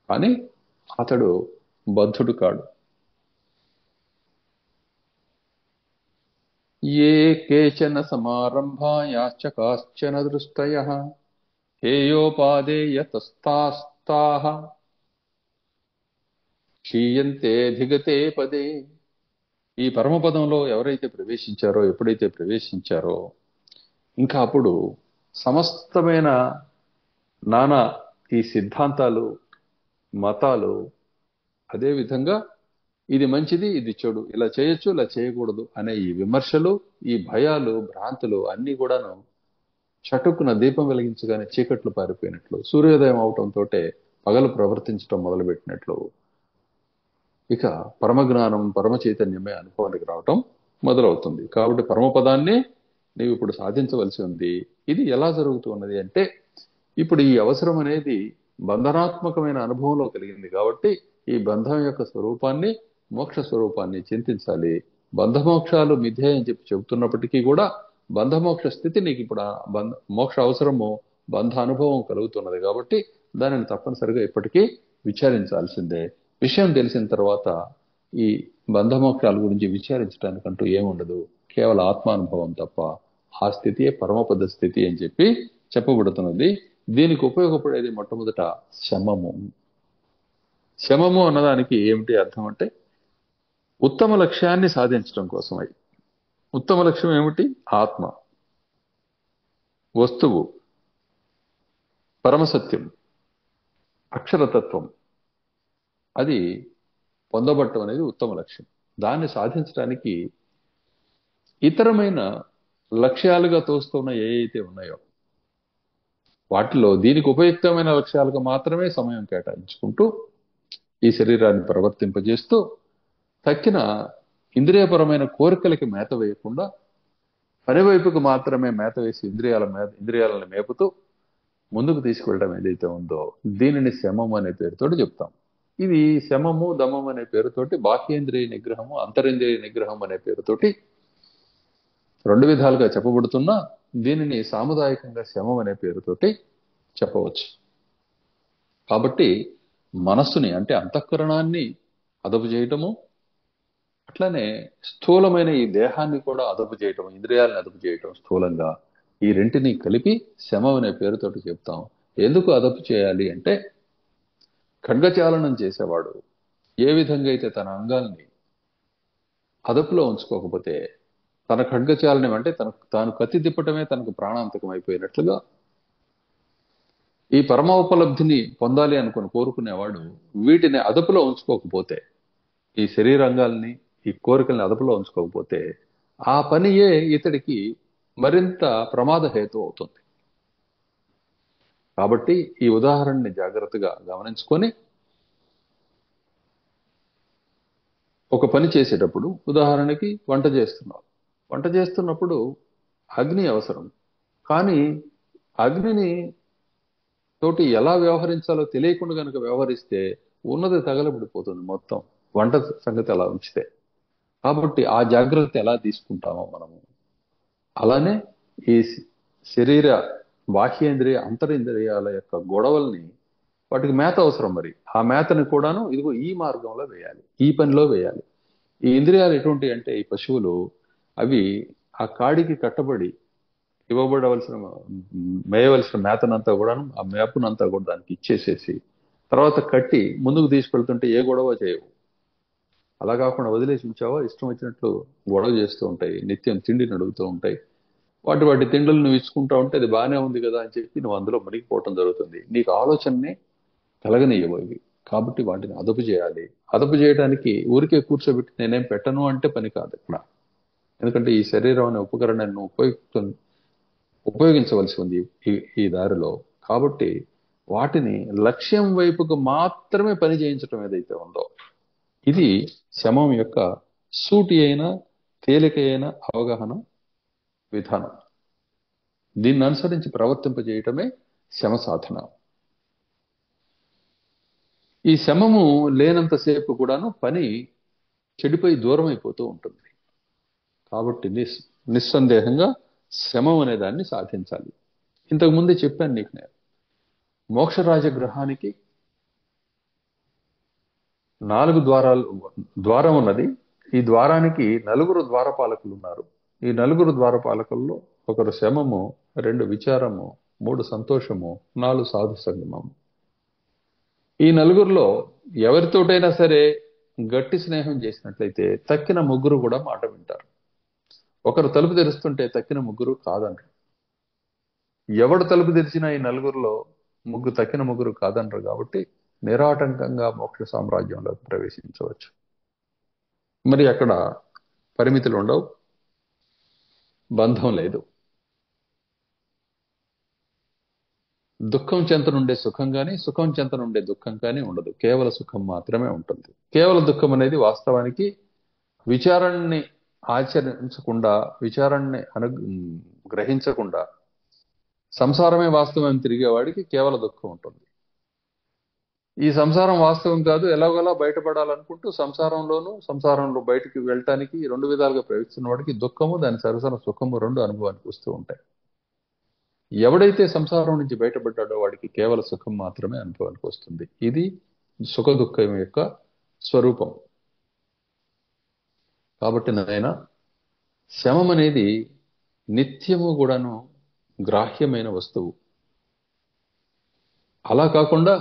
కానీ అతడు బద్ధుడు కాడు. ఏ కేచన సమారంభా యాశ్చ కాశ్చన దృష్టయః హేయోపాదేయతస్తాస్తాః క్షీయంతే ధిగతే పదే. ఈ పరమపదంలో ఎవరైతే ప్రవేశించారో, ఎప్పుడైతే ప్రవేశించారో, ఇంకా అప్పుడు సమస్తమైన నానా ఈ సిద్ధాంతాలు, మతాలు, అదేవిధంగా ఇది మంచిది, ఇది చెడు, ఇలా చేయొచ్చు, ఇలా చేయకూడదు అనే ఈ విమర్శలు, ఈ భయాలు, భ్రాంతులు అన్నీ కూడాను చటుక్కున దీపం వెలిగించగానే చీకట్లు పారిపోయినట్లు, సూర్యోదయం అవటంతో పగలు ప్రవర్తించడం మొదలుపెట్టినట్లు, ఇక పరమజ్ఞానం, పరమ చైతన్యమే అనుభవానికి రావటం మొదలవుతుంది. కాబట్టి పరమపదాన్ని నీవు ఇప్పుడు సాధించవలసి ఉంది. ఇది ఎలా జరుగుతున్నది అంటే, ఇప్పుడు ఈ అవసరం అనేది బంధనాత్మకమైన అనుభవంలో కలిగింది కాబట్టి ఈ బంధం యొక్క స్వరూపాన్ని, మోక్ష స్వరూపాన్ని చింతించాలి. బంధమోక్షాలు మిథ్య అని చెప్పి చెబుతున్నప్పటికీ కూడా బంధమోక్ష స్థితి నీకు ఇప్పుడు మోక్ష అవసరము, బంధ అనుభవం కలుగుతున్నది కాబట్టి దానిని తప్పనిసరిగా ఇప్పటికీ విచారించాల్సిందే. విషయం తెలిసిన తర్వాత ఈ బంధమోక్షాల గురించి విచారించడానికంటూ ఏముండదు, కేవలం ఆత్మానుభవం తప్ప. ఆ స్థితియే పరమపద స్థితి అని చెప్పి చెప్పబడుతున్నది. దీనికి ఉపయోగపడేది మొట్టమొదట శమము. శమము అన్నదానికి ఏమిటి అర్థం అంటే, ఉత్తమ లక్ష్యాన్ని సాధించడం కోసమై. ఉత్తమ లక్ష్యం ఏమిటి? ఆత్మ, వస్తువు, పరమసత్యం, అక్షరతత్వం, అది పొందబట్టం అనేది ఉత్తమ లక్ష్యం. దాన్ని సాధించడానికి ఇతరమైన లక్ష్యాలుగా తోస్తున్న ఏవైతే ఉన్నాయో వాటిలో దీనికి ఉపయుక్తమైన లక్ష్యాలకు మాత్రమే సమయం కేటాయించుకుంటూ ఈ శరీరాన్ని ప్రవర్తింపజేస్తూ తక్కిన ఇంద్రియపరమైన కోరికలకి మేత వేయకుండా పనివైపుకు మాత్రమే మేత వేసి ఇంద్రియాలను మేపుతూ ముందుకు తీసుకెళ్ళడం ఏదైతే ఉందో దీనిని శమం అనే పేరుతోటి చెప్తాం. ఇది శమము, దమం అనే పేరుతోటి, బాహ్యేంద్రియ నిగ్రహము, అంతరింద్రియ నిగ్రహం అనే పేరుతోటి రెండు విధాలుగా చెప్పబడుతున్నా దీనిని సాముదాయికంగా శమం అనే పేరుతోటి చెప్పవచ్చు. కాబట్టి మనస్సుని అంటే అంతఃకరణాన్ని అదుపు చేయటము, అట్లనే స్థూలమైన ఈ దేహాన్ని కూడా అదుపు చేయటం, ఇంద్రియాలను అదుపు చేయటం, స్థూలంగా ఈ రెంటిని కలిపి శమం అనే పేరుతోటి చెప్తాం. ఎందుకు అదుపు చేయాలి అంటే, ఖడ్గచాలనం చేసేవాడు ఏ విధంగా అయితే తన అంగాల్ని అదుపులో ఉంచుకోకపోతే, తన ఖడ్గచాలనం అంటే తాను కత్తి తిప్పటమే తనకు ప్రాణాంతకం అయిపోయినట్లుగా, ఈ పరమోపలబ్ధిని పొందాలి అనుకుని కోరుకునేవాడు వీటిని అదుపులో ఉంచుకోకపోతే, ఈ శరీరంగాల్ని, ఈ కోరికల్ని అదుపులో ఉంచుకోకపోతే ఆ పనియే ఇతడికి మరింత ప్రమాద హేతు అవుతుంది. కాబట్టి ఈ ఉదాహరణని జాగ్రత్తగా గమనించుకొని ఒక పని చేసేటప్పుడు, ఉదాహరణకి వంట చేస్తున్నావు. వంట చేస్తున్నప్పుడు అగ్ని అవసరం, కానీ అగ్నిని తోటి ఎలా వ్యవహరించాలో తెలియకుండా కనుక వ్యవహరిస్తే ఉన్నది తగలబడిపోతుంది మొత్తం, వంట సంగతి అలా ఉంచితే. కాబట్టి ఆ జాగ్రత్త ఎలా తీసుకుంటామో మనము, అలానే ఈ శరీర బాహ్యేంద్రియ అంతరింద్రియాల యొక్క గొడవల్ని, వాటికి మేత అవసరం. మరి ఆ మేతని కూడాను ఇదిగో ఈ మార్గంలో వేయాలి, ఈ పనిలో వేయాలి. ఈ ఇంద్రియాలు ఎటువంటి అంటే, ఈ పశువులు అవి ఆ కాడికి కట్టబడి ఇవ్వబడవలసిన మేయవలసిన మేతనంతా కూడాను, ఆ మేపునంతా కూడా దానికి ఇచ్చేసేసి తర్వాత కట్టి ముందుకు తీసుకెళ్తుంటే ఏ గొడవ చేయవు. అలా కాకుండా వదిలేసి ఉంచావా ఇష్టం వచ్చినట్లు గొడవ చేస్తూ ఉంటాయి, నిత్యం తిండిని అడుగుతూ ఉంటాయి. వాటి తిండులు నువ్వు ఇచ్చుకుంటా ఉంటే అది బాగానే ఉంది కదా అని చెప్పి నువ్వు అందులో మునిగిపోవటం జరుగుతుంది. నీకు ఆలోచనని కలగనియవు ఇవి. కాబట్టి వాటిని అదుపు చేయాలి. అదుపు చేయడానికి ఊరికే కూర్చోబెట్టి నేనేం పెట్టను అంటే పని కాదు ఇక్కడ. ఎందుకంటే ఈ శరీరం అనే ఉపకరణాన్ని ఉపయోగించవలసి ఉంది ఈ దారిలో. కాబట్టి వాటిని లక్ష్యం వైపుకు మాత్రమే పని చేయించడం ఏదైతే ఉందో ఇది శమం యొక్క సూటి అయిన, తేలికైన అవగాహన విధానం. దీన్ని అనుసరించి ప్రవర్తింపజేయటమే శమ సాధన. ఈ శమము లేనంతసేపు కూడాను పని చెడిపోయి దూరం అయిపోతూ ఉంటుంది. కాబట్టి నిస్సందేహంగా శమం అనే దాన్ని సాధించాలి. ఇంతకు ముందే చెప్పాను నీకు నేను, మోక్షరాజగ్రహానికి 4 ద్వారం ఉన్నది. ఈ ద్వారానికి 4 ద్వారపాలకులు ఉన్నారు. ఈ నలుగురు ద్వారపాలకుల్లో ఒకరు శమము, 2 విచారము, 3 సంతోషము, 4 సాధు సంగమము. ఈ నలుగురిలో ఎవరితోటైనా సరే గట్టి స్నేహం చేసినట్లయితే తక్కిన ముగ్గురు కూడా మాట వింటారు. ఒకరు తలుపు తెరుస్తుంటే తక్కిన ముగ్గురు కాదనరు. ఎవడు తలుపు తెరిచినా ఈ నలుగురిలో తక్కిన ముగ్గురు కాదనరు. కాబట్టి నిరాటంకంగా మోక్ష సామ్రాజ్యంలోకి ప్రవేశించవచ్చు. మరి అక్కడ పరిమితులు ఉండవు, బంధం లేదు. దుఃఖం చెంత నుండే సుఖం కానీ, సుఖం చెంత నుండే దుఃఖం కానీ ఉండదు. కేవల సుఖం మాత్రమే ఉంటుంది. కేవల దుఃఖం అనేది వాస్తవానికి విచారణని ఆచరించకుండా, విచారణని గ్రహించకుండా సంసారమే వాస్తవం తిరిగేవాడికి కేవల దుఃఖం ఉంటుంది. ఈ సంసారం వాస్తవం కాదు, ఎలాగోలా బయటపడాలనుకుంటూ సంసారంలో బయటికి వెళ్ళటానికి 2 విధాలుగా ప్రయత్నిస్తున్న వాడికి దుఃఖము, దాని సరసన సుఖము 2 అనుభవానికి వస్తూ ఉంటాయి. ఎవడైతే సంసారం నుంచి బయటపడ్డాడో వాడికి కేవల సుఖం మాత్రమే అనుభవానికి వస్తుంది. ఇది సుఖ దుఃఖం యొక్క స్వరూపం. కాబట్టి నాయన, శమం అనేది నిత్యము కూడాను గ్రాహ్యమైన వస్తువు. అలా కాకుండా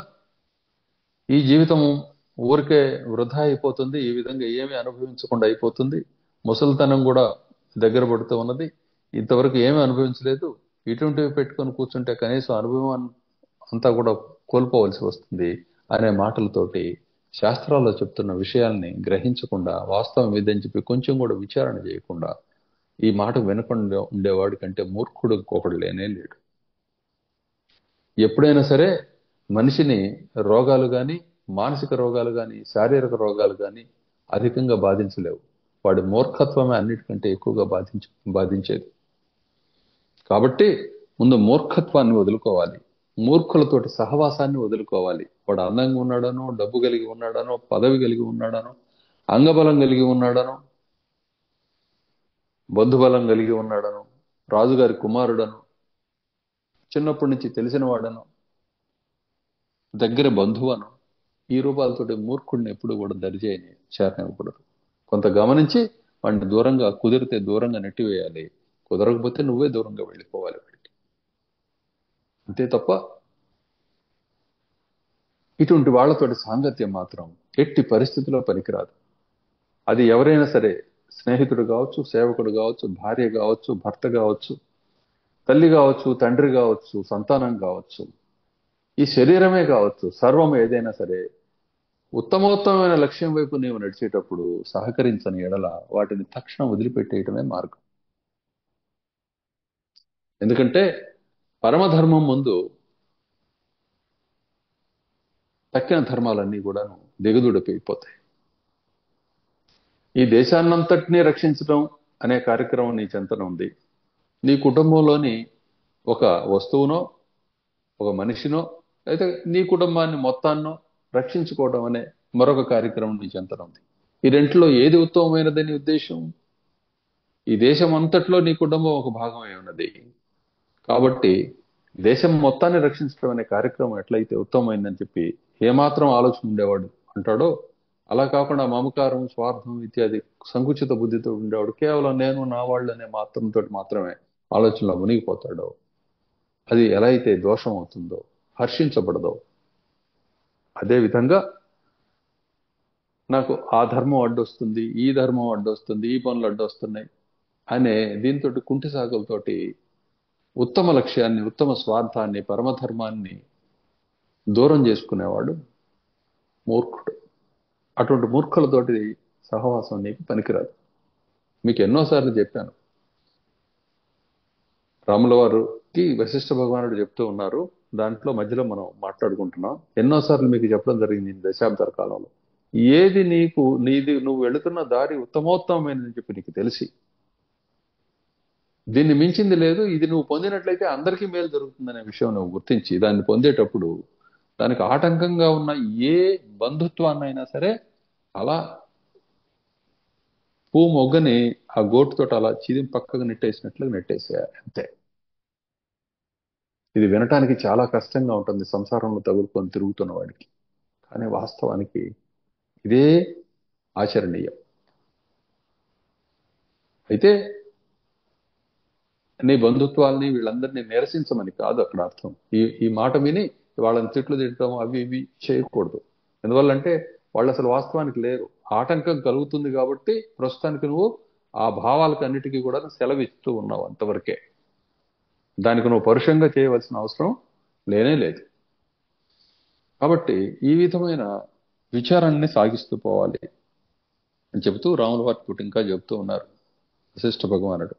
ఈ జీవితము ఊరికే వృధా అయిపోతుంది, ఈ విధంగా ఏమీ అనుభవించకుండా అయిపోతుంది, ముసలితనం కూడా దగ్గర పడుతూ ఉన్నది, ఇంతవరకు ఏమీ అనుభవించలేదు, ఇటువంటివి పెట్టుకొని కూర్చుంటే కనీసం అనుభవం అంతా కూడా కోల్పోవలసి వస్తుంది అనే మాటలతోటి శాస్త్రాల్లో చెప్తున్న విషయాల్ని గ్రహించకుండా, వాస్తవం ఇదని చెప్పి కొంచెం కూడా విచారణ చేయకుండా ఈ మాట వినకుండా ఉండేవాడి కంటే మూర్ఖుడు ఇంకొకడు లేనే లేడు. ఎప్పుడైనా సరే మనిషిని రోగాలు కానీ, మానసిక రోగాలు కానీ, శారీరక రోగాలు కానీ అధికంగా బాధించలేవు. వాడి మూర్ఖత్వమే అన్నిటికంటే ఎక్కువగా బాధించేది. కాబట్టి ముందు మూర్ఖత్వాన్ని వదులుకోవాలి, మూర్ఖులతోటి సహవాసాన్ని వదులుకోవాలి. వాడు అందంగా ఉన్నాడనో, డబ్బు కలిగి ఉన్నాడనో, పదవి కలిగి ఉన్నాడనో, అంగబలం కలిగి ఉన్నాడనో, బంధుబలం కలిగి ఉన్నాడనో, రాజుగారి కుమారుడనో, చిన్నప్పటి నుంచి తెలిసిన వాడనో, దగ్గర బంధువనో, ఈ రూపాలతోటి మూర్ఖుడిని ఎప్పుడు కూడా దరిచేయని చేరనివ్వకూడదు. కొంత గమనించి వాడిని దూరంగా, కుదిరితే దూరంగా నెట్టివేయాలి, కుదరకపోతే నువ్వే దూరంగా వెళ్ళిపోవాలి వాడికి. అంతే తప్ప ఇటువంటి వాళ్లతోటి సాంగత్యం మాత్రం ఎట్టి పరిస్థితిలో పనికిరాదు. అది ఎవరైనా సరే, స్నేహితుడు కావచ్చు, సేవకుడు కావచ్చు, భార్య కావచ్చు, భర్త కావచ్చు, తల్లి కావచ్చు, తండ్రి కావచ్చు, సంతానం కావచ్చు, ఈ శరీరమే కావచ్చు, సర్వం ఏదైనా సరే ఉత్తమోత్తమైన లక్ష్యం వైపు నీవు నడిచేటప్పుడు సహకరించని ఎడల వాటిని తక్షణం వదిలిపెట్టేయటమే మార్గం. ఎందుకంటే పరమధర్మం ముందు తక్కిన ధర్మాలన్నీ కూడాను దిగదుడిపోయిపోతాయి. ఈ దేశాన్నంతటినీ రక్షించడం అనే కార్యక్రమం నీ చెంతన ఉంది. నీ కుటుంబంలోని ఒక వస్తువునో, ఒక మనిషినో, అయితే నీ కుటుంబాన్ని మొత్తాన్నో రక్షించుకోవడం అనే మరొక కార్యక్రమం నీ చెంతన ఉంది. ఈ రెంట్లో ఏది ఉత్తమమైనదని ఉద్దేశం? ఈ దేశం అంతట్లో నీ కుటుంబం ఒక భాగమై ఉన్నది. కాబట్టి దేశం మొత్తాన్ని రక్షించడం అనే కార్యక్రమం ఎట్లయితే ఉత్తమమైందని చెప్పి ఏమాత్రం ఆలోచన ఉండేవాడు అంటాడో, అలా కాకుండా మమకారం, స్వార్థం ఇత్యాది సంకుచిత బుద్ధితో ఉండేవాడు కేవలం నేను, నా వాళ్ళు అనే మాత్రంతో మాత్రమే ఆలోచనలో మునిగిపోతాడో, అది ఎలా అయితే దోషం అవుతుందో, హర్షించబడదో, అదేవిధంగా నాకు ఆ ధర్మం అడ్డొస్తుంది, ఈ ధర్మం అడ్డొస్తుంది, ఈ పనులు అడ్డొస్తున్నాయి అనే దీంతో కుంటి సాగులతోటి ఉత్తమ లక్ష్యాన్ని, ఉత్తమ స్వార్థాన్ని, పరమధర్మాన్ని దూరం చేసుకునేవాడు మూర్ఖుడు. అటువంటి మూర్ఖులతోటి సహవాసం నీకు పనికిరాదు. మీకు ఎన్నోసార్లు చెప్పాను. రాముల వారికి వశిష్ఠ భగవానుడు చెప్తూ ఉన్నారు, దాంట్లో మధ్యలో మనం మాట్లాడుకుంటున్నాం. ఎన్నోసార్లు మీకు చెప్పడం జరిగింది దశాబ్దాల కాలంలో. ఏది నువ్వు వెళుతున్న దారి ఉత్తమోత్తమైనదని చెప్పి నీకు తెలిసి, దీన్ని మించింది లేదు, ఇది నువ్వు పొందినట్లయితే అందరికీ మేలు జరుగుతుందనే విషయం నువ్వు గుర్తించి దాన్ని పొందేటప్పుడు దానికి ఆటంకంగా ఉన్న ఏ బంధుత్వాన్నైనా సరే అలా మొగ్గని ఆ గోటుతో అలా చిదిం పక్కకు నెట్టేసినట్లుగా నెట్టేసేయాలి, అంతే. ఇది వినటానికి చాలా కష్టంగా ఉంటుంది సంసారంలో తగులుకొని తిరుగుతున్న వాడికి, కానీ వాస్తవానికి ఇదే ఆచరణీయం. అయితే నీ బంధుత్వాల్ని వీళ్ళందరినీ నిరసించమని కాదు అక్కడ అర్థం. ఈ మాట విని వాళ్ళని తిట్లు తిట్టడం అవి ఇవి చేయకూడదు. ఎందువల్లంటే వాళ్ళు అసలు వాస్తవానికి లేరు. ఆటంకం కలుగుతుంది కాబట్టి ప్రస్తుతానికి నువ్వు ఆ భావాలకు అన్నిటికీ కూడా సెలవిస్తూ ఉన్నావు, అంతవరకే. దానికి నువ్వు పరుషంగా చేయవలసిన అవసరం లేనే లేదు. కాబట్టి ఈ విధమైన విచారాన్ని సాగిస్తూ పోవాలి అని చెబుతూ రాముల వారి ఇంకా చెబుతూ ఉన్నారు వశిష్ఠ భగవానుడు.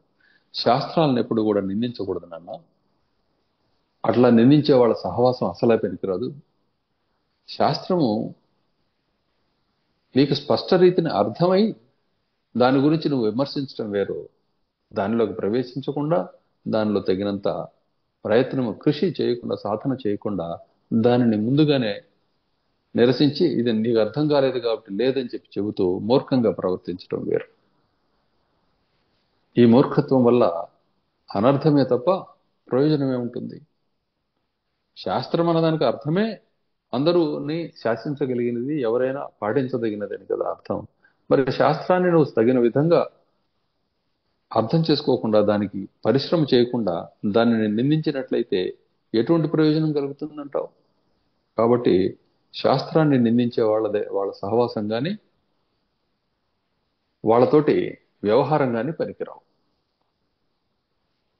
శాస్త్రాలను ఎప్పుడు కూడా నిందించకూడదు నాన్న. అట్లా నిందించే వాళ్ళ సహవాసం అసలే పనికిరాదు. శాస్త్రము నీకు స్పష్ట రీతిని అర్థమై దాని గురించి నువ్వు విమర్శించడం వేరు. దానిలోకి ప్రవేశించకుండా, దానిలో తగినంత ప్రయత్నము కృషి చేయకుండా, సాధన చేయకుండా దానిని ముందుగానే నిరసించి ఇది నీకు అర్థం కాలేదు కాబట్టి లేదని చెప్పి చెబుతూ మూర్ఖంగా ప్రవర్తించడం వేరు. ఈ మూర్ఖత్వం వల్ల అనర్థమే తప్ప ప్రయోజనం ఏముంటుంది? శాస్త్రం అన్నదానికి అర్థమే అందరూని శాసించగలిగినది, ఎవరైనా పాటించదగినది అని కదా అర్థం. మరి శాస్త్రాన్ని నువ్వు తగిన విధంగా అర్థం చేసుకోకుండా, దానికి పరిశ్రమ చేయకుండా దానిని నిందించినట్లయితే ఎటువంటి ప్రయోజనం కలుగుతుందంటావు? కాబట్టి శాస్త్రాన్ని నిందించే వాళ్ళ సహవాసం కానీ వాళ్ళతోటి వ్యవహారం కానీ పనికిరావు.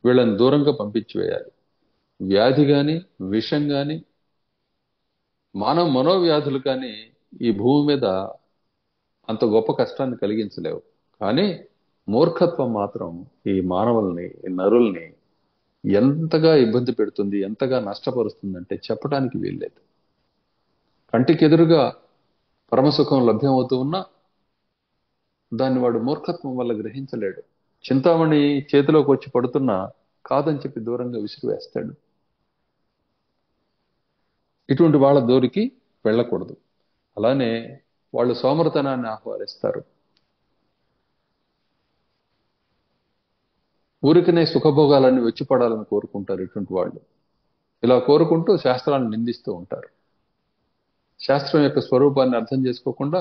వీళ్ళని దూరంగా పంపించి వేయాలి. వ్యాధి కానీ, విషం కానీ, మానవ మనోవ్యాధులు కానీ ఈ భూమి మీద అంత గొప్ప కష్టాన్ని కలిగించలేవు. కానీ మూర్ఖత్వం మాత్రం ఈ మానవుల్ని, ఈ నరుల్ని ఎంతగా ఇబ్బంది పెడుతుంది, ఎంతగా నష్టపరుస్తుందంటే చెప్పడానికి వీల్లేదు. కంటికి ఎదురుగా పరమసుఖం లభ్యమవుతూ ఉన్నా దాన్ని వాడు మూర్ఖత్వం వల్ల గ్రహించలేడు. చింతామణి చేతిలోకి వచ్చి పడుతున్నా కాదని చెప్పి దూరంగా విసిరివేస్తాడు. ఇటువంటి వాళ్ళ దోరికి వెళ్ళకూడదు. అలానే వాళ్ళు సోమరతనాన్ని ఆహ్వానిస్తారు. ఊరికనే సుఖభోగాలన్నీ వచ్చిపడాలని కోరుకుంటారు ఇటువంటి వాళ్ళు. ఇలా కోరుకుంటూ శాస్త్రాలను నిందిస్తూ ఉంటారు. శాస్త్రం యొక్క స్వరూపాన్ని అర్థం చేసుకోకుండా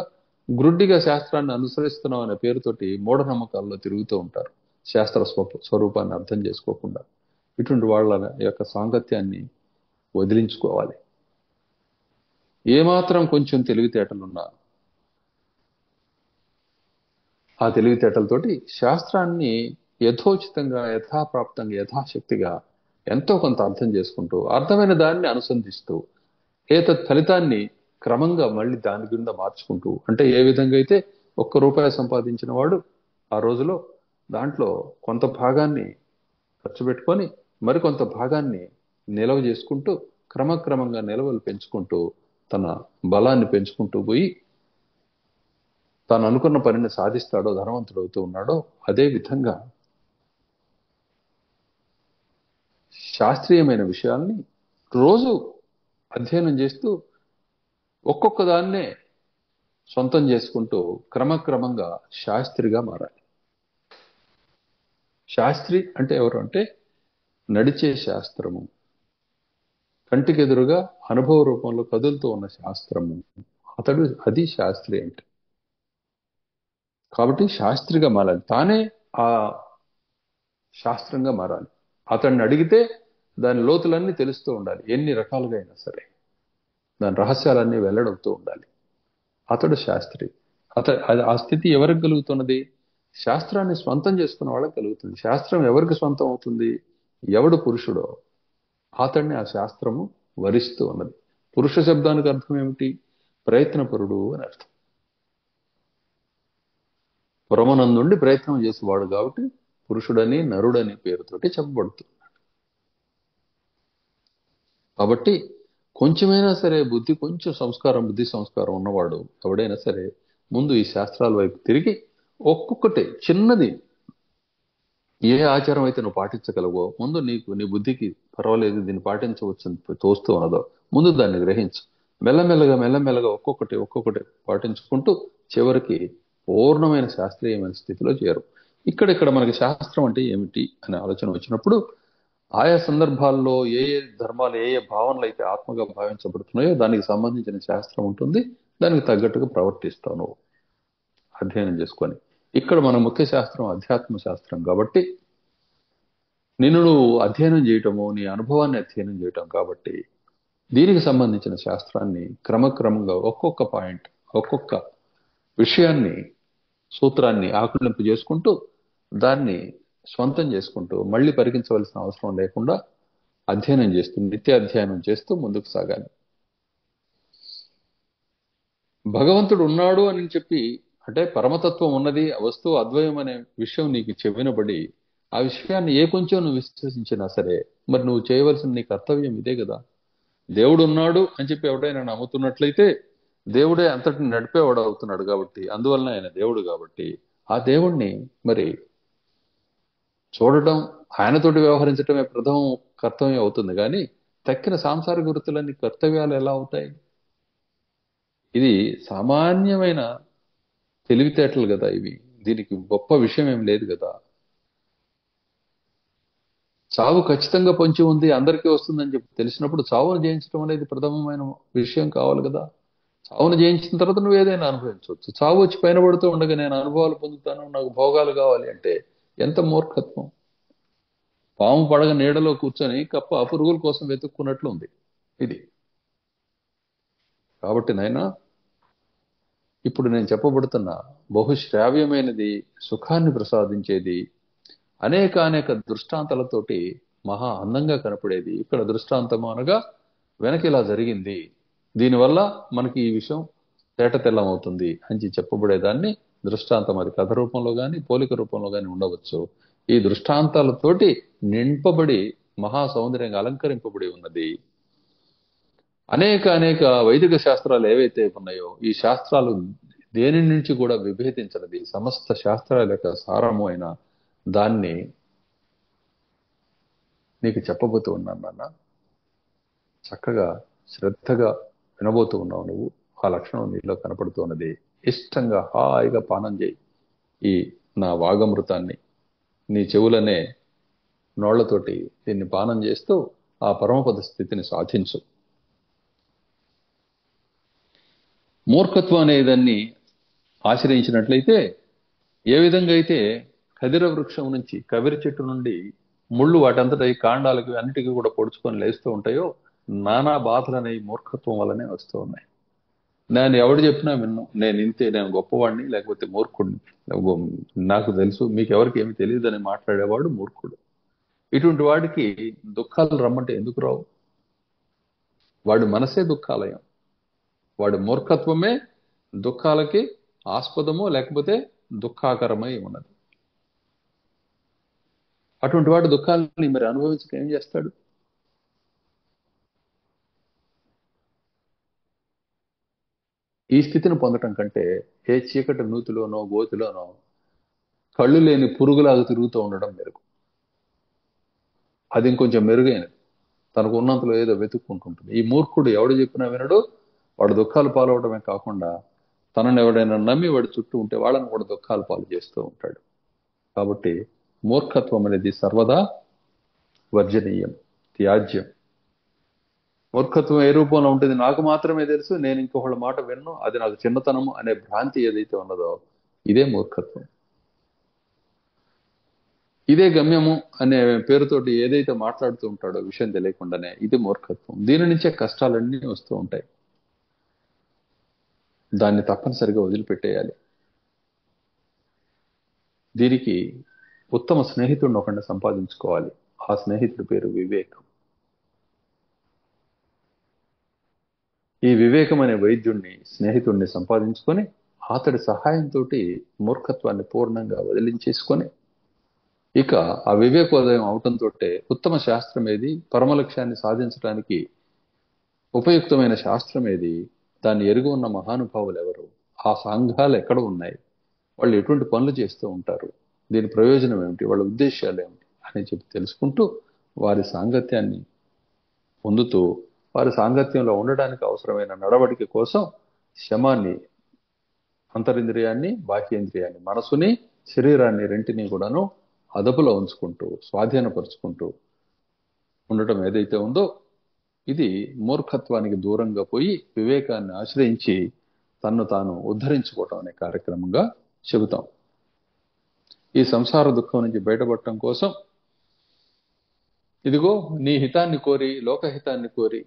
గ్రుడ్డిగా శాస్త్రాన్ని అనుసరిస్తున్నాం అనే పేరుతోటి మూఢనమ్మకాల్లో తిరుగుతూ ఉంటారు. శాస్త్ర స్వరూపాన్ని అర్థం చేసుకోకుండా. ఇటువంటి వాళ్ళ యొక్క సాంగత్యాన్ని వదిలించుకోవాలి. ఏమాత్రం కొంచెం తెలివితేటలున్నా ఆ తెలివితేటలతోటి శాస్త్రాన్ని యథోచితంగా, యథాప్రాప్తంగా, యథాశక్తిగా ఎంతో కొంత అర్థం చేసుకుంటూ, అర్థమైన దాన్ని అనుసంధిస్తూ, ఏతత్ ఫలితాన్ని క్రమంగా మళ్ళీ దాని కింద మార్చుకుంటూ, అంటే ఏ విధంగా అయితే ₹1 సంపాదించిన వాడు ఆ రోజులో దాంట్లో కొంత భాగాన్ని ఖర్చు పెట్టుకొని మరికొంత భాగాన్ని నిల్వ చేసుకుంటూ క్రమక్రమంగా నిల్వలు పెంచుకుంటూ తన బలాన్ని పెంచుకుంటూ పోయి తాను అనుకున్న పనిని సాధిస్తాడో, ధనవంతుడు అవుతూ ఉన్నాడో, అదే విధంగా శాస్త్రీయమైన విషయాల్ని రోజు అధ్యయనం చేస్తూ ఒక్కొక్క దాన్నే సొంతం చేసుకుంటూ క్రమక్రమంగా శాస్త్రిగా మారాలి. శాస్త్రి అంటే ఎవరు అంటే నడిచే శాస్త్రము, కంటికెదురుగా అనుభవ రూపంలో కదులుతూ ఉన్న శాస్త్రము, అది శాస్త్రి అంటే. కాబట్టి శాస్త్రిగా మారాలి, తానే ఆ శాస్త్రంగా మారాలి. అతన్ని అడిగితే దాని లోతులన్నీ తెలుస్తూ ఉండాలి. ఎన్ని రకాలుగా అయినా సరే దాని రహస్యాలన్నీ వెల్లడవుతూ ఉండాలి. అతడు శాస్త్రి. ఆ స్థితి ఎవరికి కలుగుతున్నది? శాస్త్రాన్ని స్వంతం చేసుకున్న వాళ్ళకి కలుగుతుంది. శాస్త్రం ఎవరికి స్వంతం అవుతుంది? ఎవడు పురుషుడో అతన్ని ఆ శాస్త్రము వరిస్తూ ఉన్నది. పురుష శబ్దానికి అర్థం ఏమిటి? ప్రయత్నపరుడు అని అర్థం. పురమనందుండి ప్రయత్నం చేసేవాడు కాబట్టి పురుషుడని, నరుడని పేరుతోటి చెప్పబడుతుంది. కాబట్టి కొంచెమైనా సరే కొంచెం బుద్ధి సంస్కారం ఉన్నవాడు ఎవడైనా సరే ముందు ఈ శాస్త్రాల వైపు తిరిగి ఒక్కొక్కటి చిన్నది, ఏ ఆచారం అయితే నువ్వు పాటించగలవో ముందు నీ బుద్ధికి పర్వాలేదు దీన్ని పాటించవచ్చు తోస్తూ ఉన్నదో ముందు దాన్ని గ్రహించు. మెల్లమెల్లగా ఒక్కొక్కటి పాటించుకుంటూ చివరికి పూర్ణమైన శాస్త్రీయమైన స్థితిలో చేరు. ఇక్కడ మనకి శాస్త్రం అంటే ఏమిటి అనే ఆలోచన వచ్చినప్పుడు ఆయా సందర్భాల్లో ఏ ధర్మాలు, ఏ భావనలు అయితే ఆత్మగా భావించబడుతున్నాయో దానికి సంబంధించిన శాస్త్రం ఉంటుంది. దానికి తగ్గట్టుగా ప్రవర్తిస్తావు నువ్వు అధ్యయనం చేసుకొని. ఇక్కడ మన ముఖ్య శాస్త్రం అధ్యాత్మ శాస్త్రం కాబట్టి నిన్ను నువ్వు అధ్యయనం చేయటము, నీ అనుభవాన్ని అధ్యయనం చేయటం కాబట్టి దీనికి సంబంధించిన శాస్త్రాన్ని క్రమక్రమంగా ఒక్కొక్క పాయింట్, ఒక్కొక్క విషయాన్ని, సూత్రాన్ని ఆకలింపు చేసుకుంటూ దాన్ని స్వంతం చేసుకుంటూ మళ్ళీ పరికించవలసిన అవసరం లేకుండా అధ్యయనం చేస్తూ, నిత్య అధ్యయనం చేస్తూ ముందుకు సాగాలి. భగవంతుడు ఉన్నాడు అని చెప్పి, అంటే పరమతత్వం ఉన్నది, ఆ వస్తువు అద్వయం అనే విషయం నీకు చెవినబడి ఆ విషయాన్ని ఏ కొంచెం నువ్వు విశ్వసించినా సరే, మరి నువ్వు చేయవలసిన నీ కర్తవ్యం ఇదే కదా. దేవుడు ఉన్నాడు అని చెప్పి ఎవడైనా నమ్ముతున్నట్లయితే దేవుడే అంతటిని నడిపేవాడు అవుతున్నాడు కాబట్టి, అందువలన ఆయన దేవుడు కాబట్టి ఆ దేవుణ్ణి మరి చూడటం, ఆయనతోటి వ్యవహరించటమే ప్రథమ కర్తవ్యం అవుతుంది. కానీ తక్కిన సాంసారిక వృత్తులన్నీ కర్తవ్యాలు ఎలా అవుతాయి? ఇది సామాన్యమైన తెలివితేటలు కదా ఇవి. దీనికి గొప్ప విషయం ఏం లేదు కదా. చావు ఖచ్చితంగా పొంచి ఉంది, అందరికీ వస్తుందని చెప్పి తెలిసినప్పుడు చావును జయించడం అనేది ప్రథమమైన విషయం కావాలి కదా. చావును జయించిన తర్వాత నువ్వు ఏదైనా అనుభవించవచ్చు. చావు వచ్చి పైన పడుతూ ఉండగా నేను అనుభవాలు పొందుతాను, నాకు భోగాలు కావాలి అంటే ఎంత మూర్ఖత్వం. పాము పడగ నీడలో కూర్చొని కప్ప పురుగుల కోసం వెతుక్కున్నట్లు ఉంది ఇది. కాబట్టి నాయనా, ఇప్పుడు నేను చెప్పబడుతున్న బహుశ్రావ్యమైనది, సుఖాన్ని ప్రసాదించేది, అనేక దృష్టాంతాలతోటి మహా అందంగా కనపడేది. ఇక్కడ దృష్టాంతము అనగా వెనక ఇలా జరిగింది, దీనివల్ల మనకి ఈ విషయం తేట తెల్లమవుతుంది అని చెప్పబడేదాన్ని దృష్టాంతం. అది కథ రూపంలో గాని పోలిక రూపంలో గాని ఉండవచ్చు. ఈ దృష్టాంతాలతోటి నింపబడి మహా సౌందర్యంగా అలంకరింపబడి ఉన్నది. అనేక వైదిక శాస్త్రాలు ఏవైతే ఉన్నాయో ఈ శాస్త్రాలు దేని నుంచి కూడా విభేదించినది. సమస్త శాస్త్రాల యొక్క సారము అయిన దాన్ని నీకు చెప్పబోతూ ఉన్నాను నాన్న. చక్కగా శ్రద్ధగా వినబోతూ ఉన్నావు నువ్వు. ఆ లక్షణం నీలో కనపడుతూ ఉన్నది. ఇష్టంగా హాయిగా పానం చేయి ఈ నా వాగమృతాన్ని. నీ చెవులనే నోళ్లతోటి దీన్ని పానం చేస్తూ ఆ పరమపద స్థితిని సాధించు. మూర్ఖత్వం అనేదాన్ని ఆశ్రయించినట్లయితే, ఏ విధంగా అయితే ఖదిర వృక్షం నుంచి, కవిరి చెట్టు నుండి ముళ్ళు వాటంతటా ఈ కాండాలకి అన్నిటికీ కూడా పొడుచుకొని లేస్తూ ఉంటాయో, నానా బాధలు అనేవి మూర్ఖత్వం వల్లనే వస్తూ ఉన్నాయి. నేను ఎవడు చెప్పినా విన్ను, నేను ఇంతే, నేను గొప్పవాడిని లేకపోతే మూర్ఖుడిని, నాకు తెలుసు మీకు ఎవరికి ఏమి తెలియదని మాట్లాడేవాడు మూర్ఖుడు. ఇటువంటి వాడికి దుఃఖాలు రమ్మంటే ఎందుకు రావు? వాడి మనసే దుఃఖాలయం. వాడి మూర్ఖత్వమే దుఃఖాలకి ఆస్పదము, లేకపోతే దుఃఖాకరమై ఉన్నది. అటువంటి వాడు దుఃఖాలని మరి అనుభవించక ఏం చేస్తాడు? ఈ స్థితిని పొందటం కంటే ఏ చీకటి నూతిలోనో గోతిలోనో కళ్ళు లేని పురుగులాగా తిరుగుతూ ఉండడం మెరుగు. అది ఇంకొంచెం మెరుగైనది. తనకు ఉన్నంతలో ఏదో వెతుక్కుంటుంటుంది. ఈ మూర్ఖుడు ఎవడు చెప్పినా వినడు. వాడు దుఃఖాలు పాలవడమే కాకుండా తనను ఎవడైనా నమ్మి వాడి చుట్టూ ఉంటే వాళ్ళని కూడా దుఃఖాలు పాలు చేస్తూ ఉంటాడు. కాబట్టి మూర్ఖత్వం అనేది సర్వదా వర్జనీయం, త్యాజ్యం. మూర్ఖత్వం ఏ రూపంలో ఉంటుంది నాకు మాత్రమే తెలుసు, నేను ఇంకొకళ్ళ మాట విన్ను, అది నాకు చిన్నతనము అనే భ్రాంతి ఏదైతే ఉన్నదో ఇదే మూర్ఖత్వం. ఇదే గమ్యము అనే పేరుతోటి ఏదైతే మాట్లాడుతూ ఉంటాడో విషయం తెలియకుండానే, ఇది మూర్ఖత్వం. దీని నుంచే కష్టాలన్నీ వస్తూ ఉంటాయి. దాన్ని తప్పనిసరిగా వదిలిపెట్టేయాలి. దీనికి ఉత్తమ స్నేహితుడిని ఒకరిని సంపాదించుకోవాలి. ఆ స్నేహితుడి పేరు వివేకం. ఈ వివేకం అనే వైద్యుడిని, స్నేహితుడిని సంపాదించుకొని అతడి సహాయంతో మూర్ఖత్వాన్ని పూర్ణంగా వదిలించేసుకొని, ఇక ఆ వివేకోదయం అవటంతో ఉత్తమ శాస్త్రం ఏది, పరమ లక్ష్యాన్ని సాధించడానికి ఉపయుక్తమైన శాస్త్రం ఏది, దాన్ని ఎరుగు ఉన్న మహానుభావులు ఎవరు, ఆ సంఘాలు ఎక్కడ ఉన్నాయి, వాళ్ళు ఎటువంటి పనులు చేస్తూ ఉంటారు, దీని ప్రయోజనం ఏమిటి, వాళ్ళ ఉద్దేశాలు ఏమిటి అని చెప్పి తెలుసుకుంటూ వారి సాంగత్యాన్ని పొందుతూ వారి సాంగత్యంలో ఉండడానికి అవసరమైన నడవడిక కోసం శమాన్ని, అంతరింద్రియాన్ని, బాహ్యేంద్రియాన్ని, మనసుని, శరీరాన్ని రెంటిని కూడాను అదుపులో ఉంచుకుంటూ స్వాధీనపరుచుకుంటూ ఉండటం ఏదైతే ఉందో ఇది మూర్ఖత్వానికి దూరంగా పోయి వివేకాన్ని ఆశ్రయించి తన్ను తాను ఉద్ధరించుకోవటం అనే కార్యక్రమంగా చెబుతాం. ఈ సంసార దుఃఖం నుంచి బయటపడటం కోసం ఇదిగో నీ హితాన్ని కోరి, లోకహితాన్ని కోరి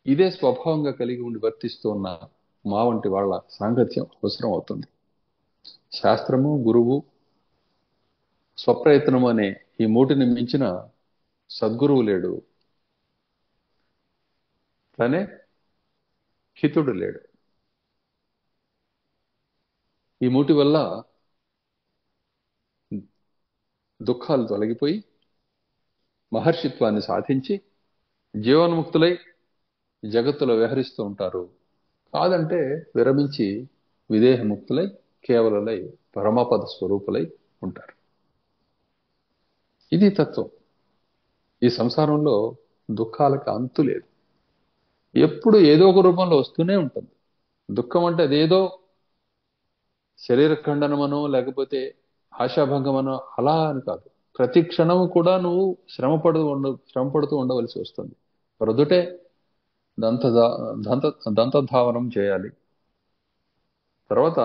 ఇదే స్వభావంగా కలిగి ఉండి వర్తిస్తూ ఉన్న మా వంటి వాళ్ళ సాంగత్యం అవసరం అవుతుంది. శాస్త్రము, గురువు, స్వప్రయత్నము అనే ఈ మూటిని మించిన సద్గురువు లేడు, అట్లానే హితుడు లేడు. ఈ మూటి వల్ల దుఃఖాలు తొలగిపోయి మహర్షిత్వాన్ని సాధించి జీవన్ముక్తులై జగత్తులో వ్యవహరిస్తూ ఉంటారు. కాదంటే విరమించి విదేహముక్తులై కేవలలై పరమపద స్వరూపులై ఉంటారు. ఇది తత్వం. ఈ సంసారంలో దుఃఖాలకు అంతు లేదు. ఎప్పుడు ఏదో ఒక రూపంలో వస్తూనే ఉంటుంది. దుఃఖం అంటే అదేదో శరీర ఖండనమనో లేకపోతే ఆశాభంగమనో అలా అని కాదు. ప్రతి క్షణము కూడా నువ్వు శ్రమపడుతూ ఉండవలసి వస్తుంది. ప్రొద్దుటే దంతధావనం చేయాలి. తర్వాత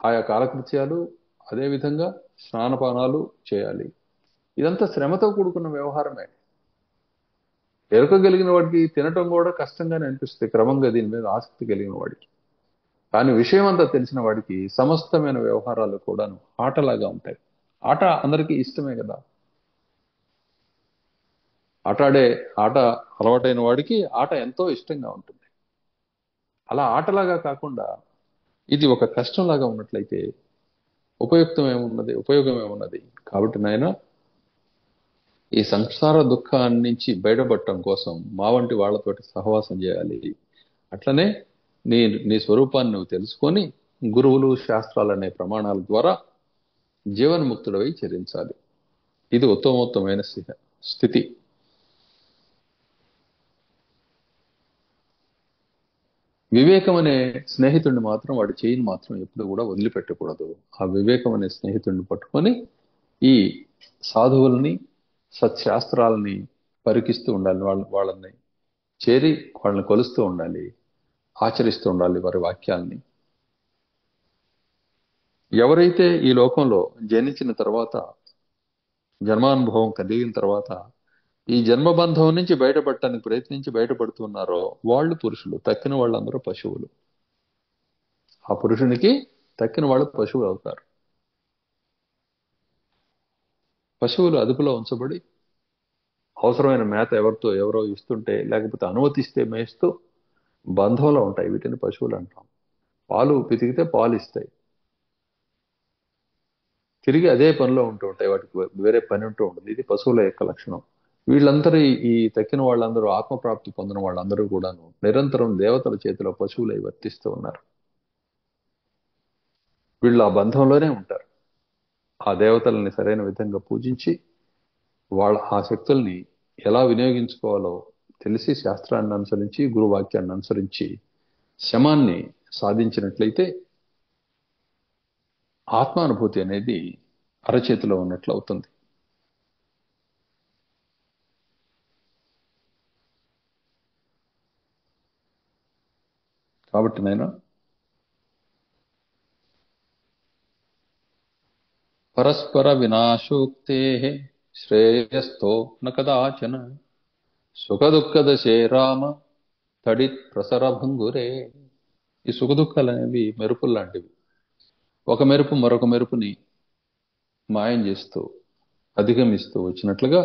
ఆయా కాలకృత్యాలు, అదేవిధంగా స్నానపానాలు చేయాలి. ఇదంతా శ్రమతో కూడుకున్న వ్యవహారమే. ఎరుక కలిగిన వాడికి తినటం కూడా కష్టంగానే అనిపిస్తుంది, క్రమంగా దీని మీద ఆసక్తి కలిగిన వాడికి. కానీ విషయం అంతా తెలిసిన వాడికి సమస్తమైన వ్యవహారాలు కూడాను ఆటలాగా ఉంటాయి. ఆట అందరికీ ఇష్టమే కదా. ఆట అలవాటైన వాడికి ఆట ఎంతో ఇష్టంగా ఉంటుంది. అలా ఆటలాగా కాకుండా ఇది ఒక కష్టంలాగా ఉన్నట్లయితే ఉపయోగం ఏమున్నది. కాబట్టి నాయన, ఈ సంసార దుఃఖాన్ని నుంచి బయటపడటం కోసం మా వంటి వాళ్ళతోటి సహవాసం చేయాలి. అట్లనే నీ స్వరూపాన్ని నువ్వు తెలుసుకొని గురువులు, శాస్త్రాలనే ప్రమాణాల ద్వారా జీవన్ముక్తుడవై చరించాలి. ఇది ఉత్తమోత్తమైన స్థితి. వివేకం అనే స్నేహితుడిని మాత్రం, వాడి చేయిని మాత్రం ఎప్పుడు కూడా వదిలిపెట్టకూడదు. ఆ వివేకం అనే స్నేహితుడిని పట్టుకొని ఈ సాధువుల్ని, సత్శాస్త్రాలని పరికిస్తూ ఉండాలి. వాళ్ళని చేరి వాళ్ళని కొలుస్తూ ఉండాలి, ఆచరిస్తూ ఉండాలి వారి వాక్యాల్ని. ఎవరైతే ఈ లోకంలో జనించిన తర్వాత, జన్మానుభవం కలిగిన తర్వాత ఈ జన్మబంధం నుంచి బయటపడటానికి ప్రయత్నించి బయటపడుతున్నారో వాళ్ళు పురుషులు, తక్కిన వాళ్ళందరూ పశువులు. ఆ పురుషునికి తక్కిన వాళ్ళు పశువులు అవుతారు. పశువులు అదుపులో ఉంచబడి అవసరమైన మేత ఎవరో ఇస్తుంటే, లేకపోతే అనుమతిస్తే మేస్తూ బంధంలో ఉంటాయి. వీటిని పశువులు అంటాం. పాలు పితికితే పాలు ఇస్తాయి, తిరిగి అదే పనిలో ఉంటూ ఉంటాయి. వాటికి వేరే పని ఉంటూ ఉంటుంది. ఇది పశువుల యొక్క లక్షణం. వీళ్ళందరూ, ఈ తక్కిన వాళ్ళందరూ, ఆత్మప్రాప్తి పొందిన వాళ్ళందరూ కూడాను నిరంతరం దేవతల చేతిలో పశువులై వర్తిస్తూ ఉన్నారు. వీళ్ళు ఆ బంధంలోనే ఉంటారు. ఆ దేవతల్ని సరైన విధంగా పూజించి వాళ్ళ ఆ శక్తుల్ని ఎలా వినియోగించుకోవాలో తెలిసి శాస్త్రాన్ని అనుసరించి, గురువాక్యాన్ని అనుసరించి శమాన్ని సాధించినట్లయితే ఆత్మానుభూతి అనేది అరచేతిలో ఉన్నట్లు అవుతుంది. కాబట్టి నేను పరస్పర వినాశోక్తే శ్రేయస్థో న కదాచన సుఖదుఃఖదశే రామ తడిత్ ప్రసరభంగురే. ఈ సుఖదుఖాలు అనేవి మెరుపులు లాంటివి. ఒక మెరుపు మరొక మెరుపుని మాయం చేస్తూ, అధిగమిస్తూ వచ్చినట్లుగా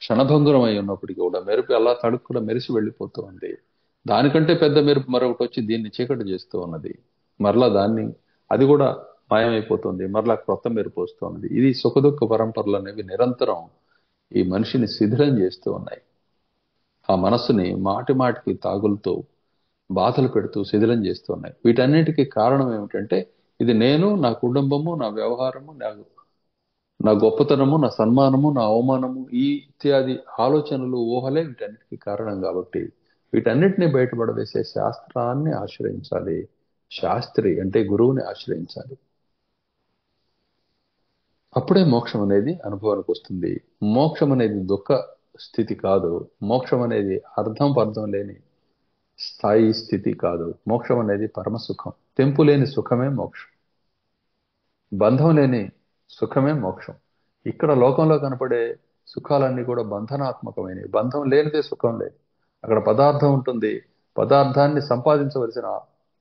క్షణభంగురం అయి ఉన్నప్పటికీ కూడా మెరుపు అలా తడుక్కుడా మెరిసి వెళ్ళిపోతూ ఉంది. దానికంటే పెద్ద మెరుపు మరొకటి వచ్చి దీన్ని చీకటి చేస్తూ ఉన్నది. మరలా అది కూడా మాయమైపోతుంది. మరలా కొత్త మెరుపు వస్తూ ఉన్నది. ఇది సుఖదుఖ పరంపరలు అనేవి నిరంతరం ఈ మనిషిని శిథిలం చేస్తూ ఉన్నాయి. ఆ మనస్సుని మాటి మాటికి తాగులతో బాధలు పెడుతూ శిథిలం చేస్తూ ఉన్నాయి. వీటన్నిటికీ కారణం ఏమిటంటే, ఇది నేను, నా కుటుంబము, నా వ్యవహారము, నా గొప్పతనము, నా సన్మానము, నా అవమానము, ఈ ఇత్యాది ఆలోచనలు, ఊహలే వీటన్నిటికీ కారణం. కాబట్టి వీటన్నిటిని బయటపడవేసే శాస్త్రాన్ని ఆశ్రయించాలి. శాస్త్రి అంటే గురువుని ఆశ్రయించాలి. అప్పుడే మోక్షం అనేది అనుభవానికి వస్తుంది. మోక్షం అనేది దుఃఖ స్థితి కాదు. మోక్షం అనేది అర్థం పర్థం లేని స్థాయి స్థితి కాదు. మోక్షం అనేది పరమసుఖం. తెంపు లేని సుఖమే మోక్షం. బంధం లేని సుఖమే మోక్షం. ఇక్కడ లోకంలో కనపడే సుఖాలన్నీ కూడా బంధనాత్మకమైనవి. బంధం లేనిదే సుఖం లేదు. అక్కడ పదార్థం ఉంటుంది, పదార్థాన్ని సంపాదించవలసిన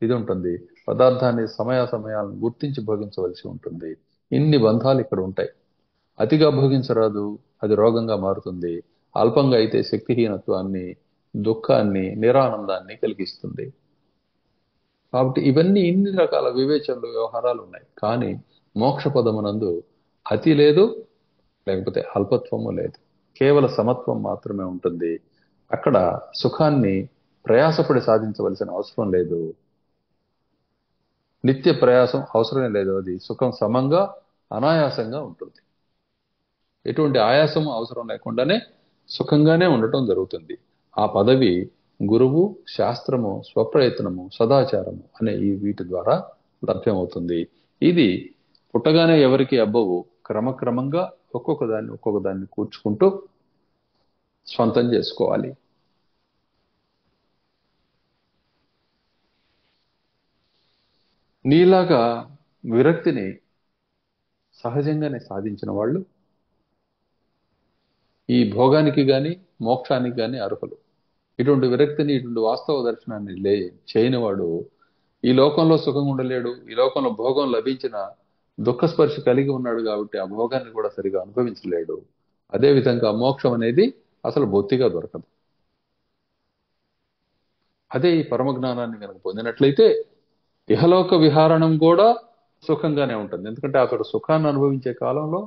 ఇది ఉంటుంది, పదార్థాన్ని సమయాలను గుర్తించి భోగించవలసి ఉంటుంది. ఇన్ని బంధాలు ఇక్కడ ఉంటాయి. అతిగా భోగించరాదు, అది రోగంగా మారుతుంది. అల్పంగా అయితే శక్తిహీనత్వాన్ని, దుఃఖాన్ని, నిరానందాన్ని కలిగిస్తుంది. కాబట్టి ఇవన్నీ ఇన్ని రకాల వివేచనలు, వ్యవహారాలు ఉన్నాయి. కానీ మోక్ష పదమునందు అతి లేదు, లేకపోతే అల్పత్వము లేదు, కేవల సమత్వం మాత్రమే ఉంటుంది. అక్కడ సుఖాన్ని ప్రయాసపడి సాధించవలసిన అవసరం లేదు, నిత్య ప్రయాసం అవసరమే లేదు. అది సుఖం సమంగా అనాయాసంగా ఉంటుంది. ఎటువంటి ఆయాసము అవసరం లేకుండానే సుఖంగానే ఉండటం జరుగుతుంది. ఆ పదవి గురువు, శాస్త్రము, స్వప్రయత్నము, సదాచారము అనే ఈ వీటి ద్వారా లభ్యమవుతుంది. ఇది పుట్టగానే ఎవరికి అబ్బవు, క్రమక్రమంగా ఒక్కొక్క దాన్ని కూర్చుకుంటూ స్వంతం చేసుకోవాలి. నీలాగా విరక్తిని సహజంగానే సాధించిన వాళ్ళు ఈ భోగానికి గాని మోక్షానికి గాని అర్హులు. ఇటువంటి విరక్తిని, ఇటువంటి వాస్తవ దర్శనాన్ని చేయని వాడు ఈ లోకంలో సుఖంగా ఉండలేడు. ఈ లోకంలో భోగం లభించిన దుఃఖస్పర్శ కలిగి ఉన్నాడు కాబట్టి ఆ భోగాన్ని కూడా సరిగా అనుభవించలేడు. అదేవిధంగా మోక్షం అనేది అసలు బొత్తిగా దొరకదు. అదే ఈ పరమజ్ఞానాన్ని కనుక పొందినట్లయితే ఇహలోక విహారణం కూడా సుఖంగానే ఉంటుంది. ఎందుకంటే అతడు సుఖాన్ని అనుభవించే కాలంలో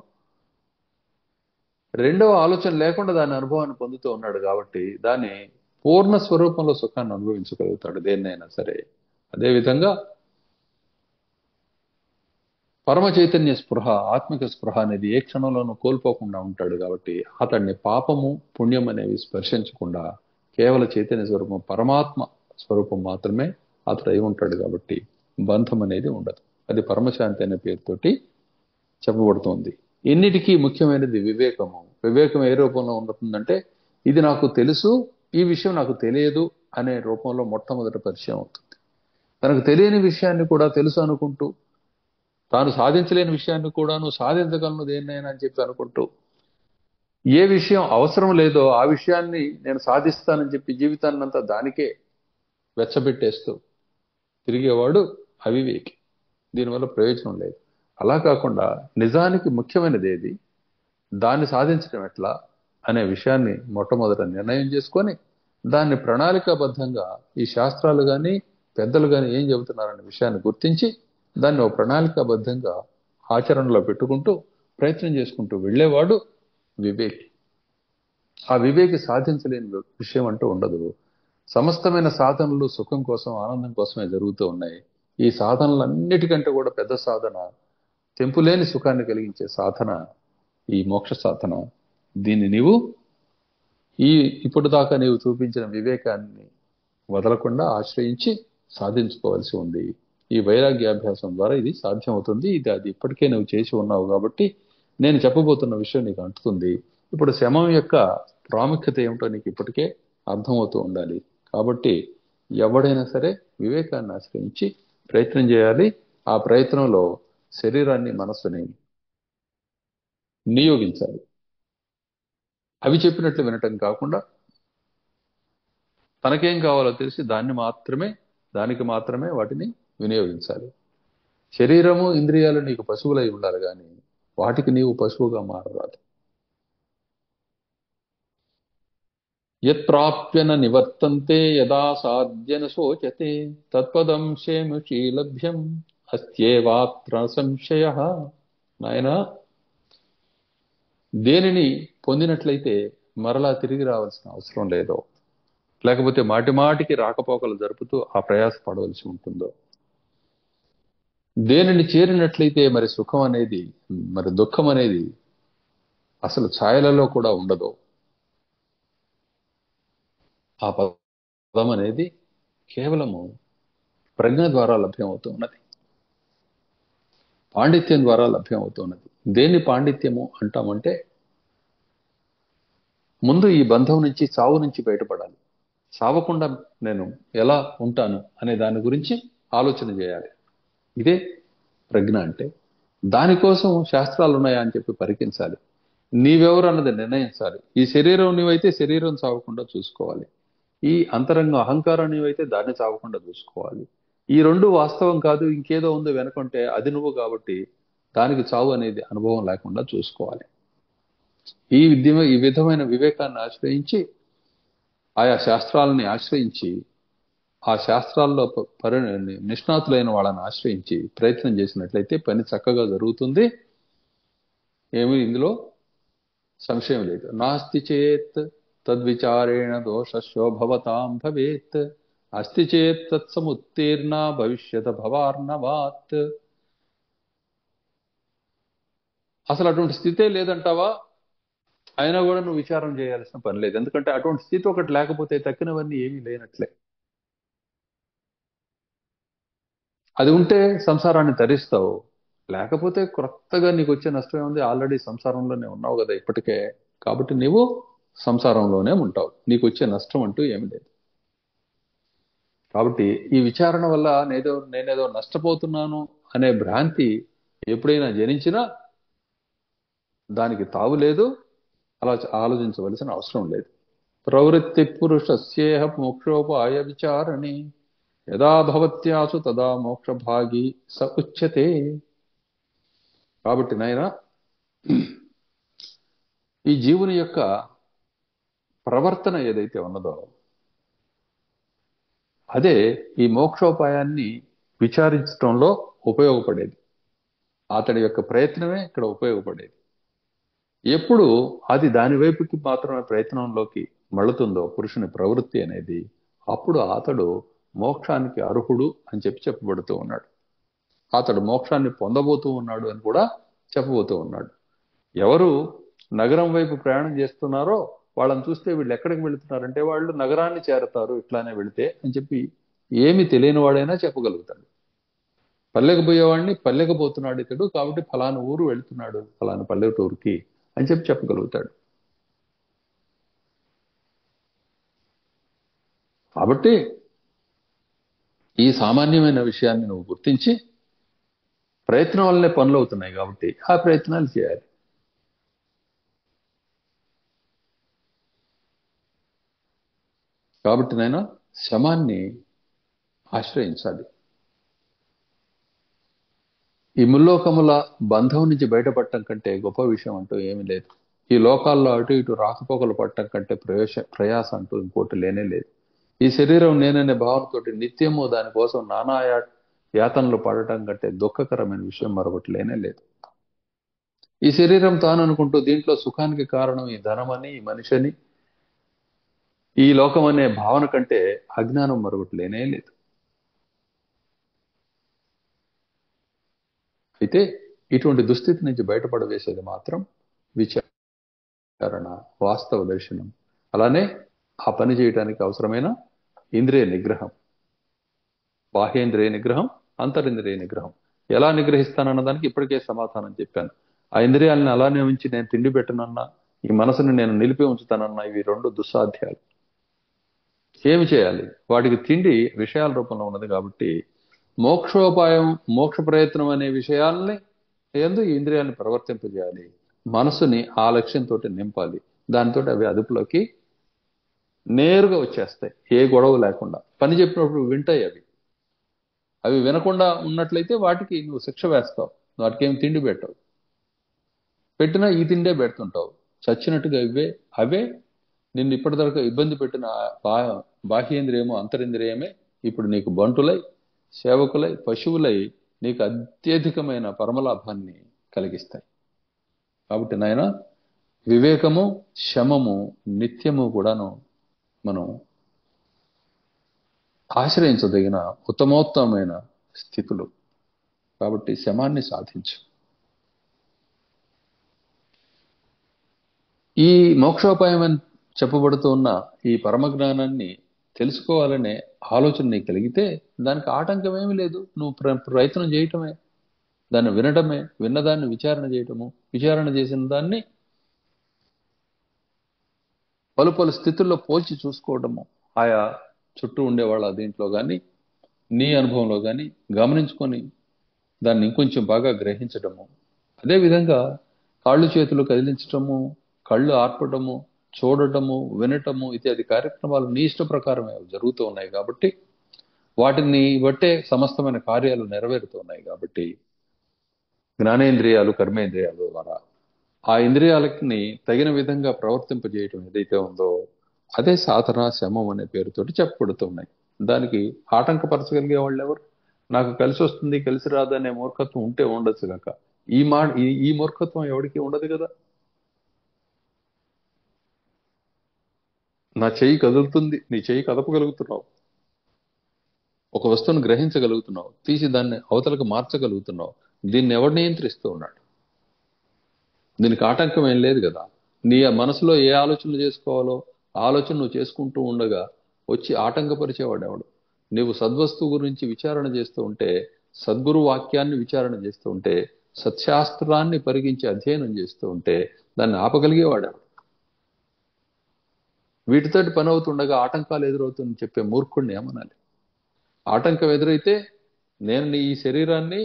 రెండవ ఆలోచన లేకుండా దాని అనుభవాన్ని పొందుతూ ఉన్నాడు కాబట్టి దాన్ని పూర్ణ స్వరూపంలో సుఖాన్ని అనుభవించగలుగుతాడు దేన్నైనా సరే. అదేవిధంగా పరమ చైతన్య స్పృహ, ఆత్మిక స్పృహ అనేది ఏ క్షణంలోనూ కోల్పోకుండా ఉంటాడు కాబట్టి అతడిని పాపము, పుణ్యం అనేవి స్పర్శించకుండా కేవల చైతన్య స్వరూపం, పరమాత్మ స్వరూపం మాత్రమే అతడు అయి ఉంటాడు కాబట్టి బంధం అనేది ఉండదు. అది పరమశాంతి అనే పేరుతోటి చెప్పబడుతుంది. ఎన్నిటికీ ముఖ్యమైనది వివేకము. వివేకం ఏ రూపంలో ఉంటుందంటే ఇది నాకు తెలుసు, ఈ విషయం నాకు తెలియదు అనే రూపంలో మొట్టమొదటి పరిచయం అవుతుంది. తనకు తెలియని విషయాన్ని కూడా తెలుసు అనుకుంటూ, తాను సాధించలేని విషయాన్ని కూడాను సాధించగలను దేన్నైనా అని చెప్పి అనుకుంటూ, ఏ విషయం అవసరం లేదో ఆ విషయాన్ని నేను సాధిస్తానని చెప్పి జీవితాన్నంతా దానికే వెచ్చబెట్టేస్తూ తిరిగేవాడు అవివేకి. దీనివల్ల ప్రయోజనం లేదు. అలా కాకుండా నిజానికి ముఖ్యమైనది ఏది, దాన్ని సాధించడం ఎట్లా అనే విషయాన్ని మొట్టమొదట నిర్ణయం చేసుకొని దాన్ని ప్రణాళికాబద్ధంగా ఈ శాస్త్రాలు కానీ పెద్దలు కానీ ఏం చెబుతున్నారనే విషయాన్ని గుర్తించి దాన్ని ఒక ప్రణాళికాబద్ధంగా ఆచరణలో పెట్టుకుంటూ ప్రయత్నం చేసుకుంటూ వెళ్ళేవాడు వివేకి. ఆ వివేకి సాధించలేని విషయం అంటూ ఉండదు. సమస్తమైన సాధనలు సుఖం కోసం, ఆనందం కోసమే జరుగుతూ ఉన్నాయి. ఈ సాధనలన్నిటికంటే కూడా పెద్ద సాధన, తెంపులేని సుఖాన్ని కలిగించే సాధన ఈ మోక్ష సాధన. దీన్ని నీవు ఇప్పుడు దాకా నీవు చూపించిన వివేకాన్ని వదలకుండా ఆశ్రయించి సాధించుకోవాల్సి ఉంది. ఈ వైరాగ్యాభ్యాసం ద్వారా ఇది సాధ్యమవుతుంది. అది ఇప్పటికే నువ్వు చేసి ఉన్నావు కాబట్టి నేను చెప్పబోతున్న విషయం నీకు అంటుతుంది. ఇప్పుడు శమం యొక్క ప్రాముఖ్యత ఏమిటో నీకు ఇప్పటికే అర్థమవుతూ ఉండాలి. కాబట్టి ఎవడైనా సరే వివేకాన్ని ఆశ్రయించి ప్రయత్నం చేయాలి. ఆ ప్రయత్నంలో శరీరాన్ని, మనస్సుని నియోగించాలి. అవి చెప్పినట్లు వినటం కాకుండా తనకేం కావాలో తెలిసి దానికి మాత్రమే వాటిని వినియోగించాలి. శరీరము, ఇంద్రియాలు నీకు పశువులై ఉండాలి కానీ వాటికి నీవు పశువుగా మారరాదు. యత్ప్రాప్యన నివర్తంతే యదా సాధ్యన శోచతే తత్పదంశేముషీ లభ్యం అస్త్యేవాత్ర సంశయ. నాయనా, దేనిని పొందినట్లయితే మరలా తిరిగి రావాల్సిన అవసరం లేదో, లేకపోతే మాటిమాటికి రాకపోకలు జరుపుతూ ఆ ప్రయాస పడవలసి ఉంటుందో, దేనిని చేరినట్లయితే మరి సుఖం అనేది, మరి దుఃఖం అనేది అసలు ఛాయలలో కూడా ఉండదో, ఆ పదం అనేది కేవలము ప్రజ్ఞ ద్వారా లభ్యమవుతూ ఉన్నది, పాండిత్యం ద్వారా లభ్యమవుతూ ఉన్నది. దేన్ని పాండిత్యము అంటామంటే ముందు ఈ బంధం నుంచి, చావు నుంచి బయటపడాలి. చావకుండా నేను ఎలా ఉంటాను అనే దాని గురించి ఆలోచన చేయాలి. ఇదే ప్రజ్ఞ అంటే. దానికోసం శాస్త్రాలు ఉన్నాయా అని చెప్పి పరికించాలి. నీవెవరు అన్నది నిర్ణయించాలి. ఈ శరీరం నీవైతే శరీరం చావకుండా చూసుకోవాలి. ఈ అంతరంగ అహంకారం నీవైతే దాన్ని చావకుండా చూసుకోవాలి. ఈ రెండు వాస్తవం కాదు, ఇంకేదో ఉందో వెనకంటే అది నువ్వు కాబట్టి దానికి చావు అనేది అనుభవం లేకుండా చూసుకోవాలి. ఈ విధమైన వివేకాన్ని ఆశ్రయించి, ఆయా శాస్త్రాలని ఆశ్రయించి, ఆ శాస్త్రాల్లో నిష్ణాతులైన వాళ్ళని ఆశ్రయించి ప్రయత్నం చేసినట్లయితే పని చక్కగా జరుగుతుంది. ఏమి ఇందులో సంశయం లేదు. నాస్తి చేత్ తద్విచారేణ దోషశో భవతాం భవేత్, అస్తి చేత్ తత్సముత్తీర్ణ భవిష్యత భవార్ణవాత్. అసలు అటువంటి స్థితే లేదంటావా? అయినా కూడా నువ్వు విచారం చేయాల్సిన పని లేదు. ఎందుకంటే అటువంటి స్థితి ఒకటి లేకపోతే తక్కినవన్నీ ఏమీ లేనట్లే. అది ఉంటే సంసారాన్ని తరిస్తావు, లేకపోతే కొత్తగా నీకు వచ్చే నష్టమే ఉంది. ఆల్రెడీ సంసారంలోనే ఉన్నావు కదా ఇప్పటికే, కాబట్టి నీవు సంసారంలోనే ఉంటావు. నీకు వచ్చే నష్టం అంటూ ఏమి లేదు. కాబట్టి ఈ విచారణ వల్ల నేనేదో నష్టపోతున్నాను అనే భ్రాంతి ఎప్పుడైనా జనించినా దానికి తావు లేదు, అలా ఆలోచించవలసిన అవసరం లేదు. ప్రవృత్తి పురుషస్యేహ మోక్షోపాయ విచారణి యదా భవత్యాసు తదా మోక్షభాగి స ఉచ్యతే. కాబట్టి నాయన, ఈ జీవుని యొక్క ప్రవర్తన ఏదైతే ఉన్నదో అదే ఈ మోక్షోపాయాన్ని విచారించడంలో ఉపయోగపడేది. అతడి యొక్క ప్రయత్నమే ఇక్కడ ఉపయోగపడేది. ఎప్పుడు అది దాని వైపుకి మాత్రమే ప్రయత్నంలోకి మళ్ళుతుందో పురుషుని ప్రవృత్తి అనేది, అప్పుడు అతడు మోక్షానికి అర్హుడు అని చెప్పబడుతూ ఉన్నాడు. అతడు మోక్షాన్ని పొందబోతూ ఉన్నాడు అని కూడా చెప్పబోతూ ఉన్నాడు. ఎవరు నగరం వైపు ప్రయాణం చేస్తున్నారో వాళ్ళని చూస్తే వీళ్ళు ఎక్కడికి వెళుతున్నారంటే వాళ్ళు నగరాన్ని చేరతారు ఇట్లానే వెళితే అని చెప్పి ఏమి తెలియని వాడైనా చెప్పగలుగుతాడు. పల్లెకు పోయేవాడిని పల్లెకు పోతున్నాడు ఇతడు, కాబట్టి ఫలానా ఊరు వెళుతున్నాడు, ఫలానా పల్లెటూరుకి అని చెప్పగలుగుతాడు. కాబట్టి ఈ సామాన్యమైన విషయాన్ని నువ్వు గుర్తించి, ప్రయత్నం వల్లనే పనులు అవుతున్నాయి కాబట్టి ఆ ప్రయత్నాలు చేయాలి. కాబట్టి నైనా శమాన్ని ఆశ్రయించాలి. ఈ ముల్లోకముల బంధం నుంచి బయటపడటం కంటే గొప్ప విషయం అంటూ ఏమీ లేదు. ఈ లోకాల్లో అటు ఇటు రాకపోకలు పడటం కంటే ప్రయాస అంటూ ఇంకోటి లేనే లేదు. ఈ శరీరం నేననే భావనతోటి నిత్యము దానికోసం నానా యాతనలు పడటం కంటే దుఃఖకరమైన విషయం మరొకటి లేనే లేదు. ఈ శరీరం తాను అనుకుంటూ దీంట్లో సుఖానికి కారణం ఈ ధనమని, ఈ మనిషిని, ఈ లోకం అనే భావన కంటే అజ్ఞానం మరొకటి లేనే లేదు. అయితే ఇటువంటి దుస్థితి నుంచి బయటపడవేసేది మాత్రం విచారణ, వాస్తవ దర్శనం, అలానే ఆ పని చేయడానికి అవసరమైన ఇంద్రియ నిగ్రహం, బాహ్యేంద్రియ నిగ్రహం, అంతరింద్రియ నిగ్రహం. ఎలా నిగ్రహిస్తానన్న దానికి ఇప్పటికే సమాధానం చెప్పాను. ఆ ఇంద్రియాలను అలానే ఉంచి నేను తిండి పెట్టనన్నా, ఈ మనసుని నేను నిలిపి ఉంచుతానన్నా, ఇవి రెండు దుస్సాధ్యాలు. ఏమి చేయాలి? వాటికి తిండి విషయాల రూపంలో ఉన్నది కాబట్టి మోక్షోపాయం, మోక్ష ప్రయత్నం అనే విషయాల్ని యందు ఈ ఇంద్రియాలను ప్రవర్తింపజేయాలి. మనసుని ఆ లక్ష్యంతో నింపాలి. దానితో అవి అదుపులోకి నేరుగా వచ్చేస్తాయి, ఏ గొడవ లేకుండా. పని చెప్పినప్పుడు వింటాయి. అవి వినకుండా ఉన్నట్లయితే వాటికి నువ్వు శిక్ష వేస్తావు, వాటికి ఏమి తిండి పెట్టవు. పెట్టినా ఈ తిండే పెడుతుంటావు. చచ్చినట్టుగా అవే నిన్ను ఇప్పటిదాకా ఇబ్బంది పెట్టిన బాహ్యేంద్రియము, అంతరింద్రియమే ఇప్పుడు నీకు బంటులై, సేవకులై, పశువులై నీకు అత్యధికమైన పరమలాభాన్ని కలిగిస్తాయి. కాబట్టి నాయన, వివేకము, శమము నిత్యము కూడాను మనం ఆశ్రయించదగిన ఉత్తమోత్తమైన స్థితులు. కాబట్టి శమాన్ని సాధించు. ఈ మోక్షోపాయం అని చెప్పబడుతూ ఉన్న ఈ పరమజ్ఞానాన్ని తెలుసుకోవాలనే ఆలోచన నీకు కలిగితే దానికి ఆటంకం ఏమీ లేదు. నువ్వు ప్రయత్నం చేయటమే, దాన్ని వినటమే, విన్నదాన్ని విచారణ చేయటము, విచారణ చేసిన దాన్ని పలు పలు స్థితుల్లో పోల్చి చూసుకోవటము, ఆయా చుట్టూ ఉండేవాళ్ళ దీంట్లో కానీ నీ అనుభవంలో కానీ గమనించుకొని దాన్ని ఇంకొంచెం బాగా గ్రహించటము. అదేవిధంగా కాళ్ళు చేతులు కదిలించటము, కళ్ళు ఆర్పటము, చూడటము, వినటము ఇత్యాది కార్యక్రమాలు నీ ఇష్ట ప్రకారమే జరుగుతూ ఉన్నాయి కాబట్టి, వాటిని బట్టే సమస్తమైన కార్యాలు నెరవేరుతూ ఉన్నాయి కాబట్టి, జ్ఞానేంద్రియాలు కర్మేంద్రియాల ద్వారా ఆ ఇంద్రియాలకి తగిన విధంగా ప్రవర్తింపజేయటం ఏదైతే ఉందో అదే సాధన శమం అనే పేరుతోటి చెప్పబడుతున్నాయి. దానికి ఆటంకపరచగలిగే వాళ్ళు ఎవరు? నాకు కలిసి వస్తుంది కలిసి రాదనే మూర్ఖత్వం ఉంటే ఉండొచ్చు కాక ఈ మూర్ఖత్వం ఎవరికి ఉండదు కదా. నా చెయ్యి కదులుతుంది, నీ చెయ్యి కదపగలుగుతున్నావు, ఒక వస్తువును గ్రహించగలుగుతున్నావు, తీసి దాన్ని అవతలకు మార్చగలుగుతున్నావు. దీన్ని ఎవడు నియంత్రిస్తూ ఉన్నాడు? దీనికి ఆటంకం ఏం లేదు కదా. నీ మనసులో ఏ ఆలోచనలు చేసుకోవాలో ఆలోచన నువ్వు చేసుకుంటూ ఉండగా వచ్చి ఆటంకపరిచేవాడు ఎవడు? నువ్వు సద్వస్తువు గురించి విచారణ చేస్తూ ఉంటే, సద్గురు వాక్యాన్ని విచారణ చేస్తూ ఉంటే, సత్శాస్త్రాన్ని పరిగించి అధ్యయనం చేస్తూ ఉంటే దాన్ని ఆపగలిగేవాడు. వీటితోటి పని అవుతుండగా ఆటంకాలు ఎదురవుతుందని చెప్పే మూర్ఖుడిని ఏమనాలి? ఆటంకం ఎదురైతే నేను ఈ శరీరాన్ని,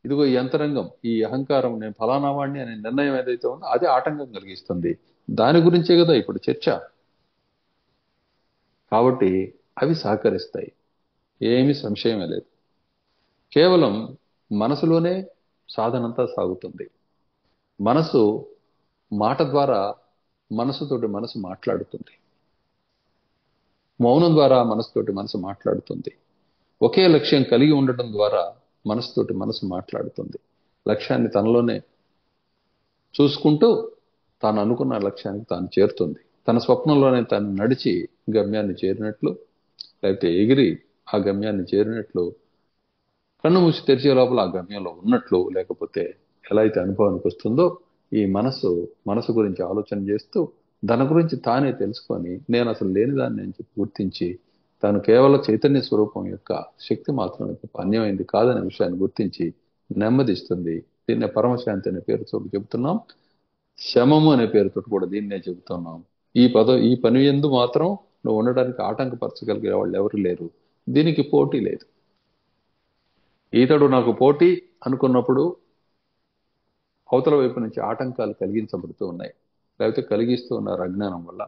ఇదిగో ఈ యంత్రాంగం, ఈ అహంకారం, నేను ఫలానా వాడిని అనే నిర్ణయం ఏదైతే ఉందో అదే ఆటంకం కలిగిస్తుంది. దాని గురించే కదా ఇప్పుడు చర్చ. కాబట్టి అవి సహకరిస్తాయి, ఏమీ సంశయమే లేదు. కేవలం మనసులోనే సాధనంతా సాగుతుంది. మనసు మాట ద్వారా మనసుతోటి మనసు మాట్లాడుతుంది, మౌనం ద్వారా మనసుతోటి మనసు మాట్లాడుతుంది, ఒకే లక్ష్యం కలిగి ఉండటం ద్వారా మనసుతోటి మనసు మాట్లాడుతుంది. లక్ష్యాన్ని తనలోనే చూసుకుంటూ తాను అనుకున్న లక్ష్యానికి తాను చేరుతుంది. తన స్వప్నంలోనే తాను నడిచి గమ్యాన్ని చేరినట్లు, లేకపోతే ఎగిరి ఆ గమ్యాన్ని చేరినట్లు, కన్ను మూసి తెరిచే లోపల ఆ గమ్యంలో ఉన్నట్లు, లేకపోతే ఎలా అయితే అనుభవానికి వస్తుందో ఈ మనసు గురించి ఆలోచన చేస్తూ దాని గురించి తానే తెలుసుకొని నేను అసలు లేని దాన్ని అని చెప్పి గుర్తించి తాను కేవలం చైతన్య స్వరూపం యొక్క శక్తి మాత్రమే తప్ప అన్యమైంది కాదనే విషయాన్ని గుర్తించి నెమ్మదిస్తుంది. దీన్నే పరమశాంతి అనే పేరుతో చెబుతున్నాం, శమము అనే పేరుతో కూడా దీన్నే చెబుతున్నాం. ఈ పని యందు మాత్రం నువ్వు ఉండడానికి ఆటంకపరచగలిగే వాళ్ళు ఎవరు లేరు. దీనికి పోటీ లేదు. ఈతడు నాకు పోటీ అనుకున్నప్పుడు అవతల వైపు నుంచి ఆటంకాలు కలిగించబడుతూ ఉన్నాయి, లేకపోతే కలిగిస్తూ ఉన్నారు అజ్ఞానం వల్ల.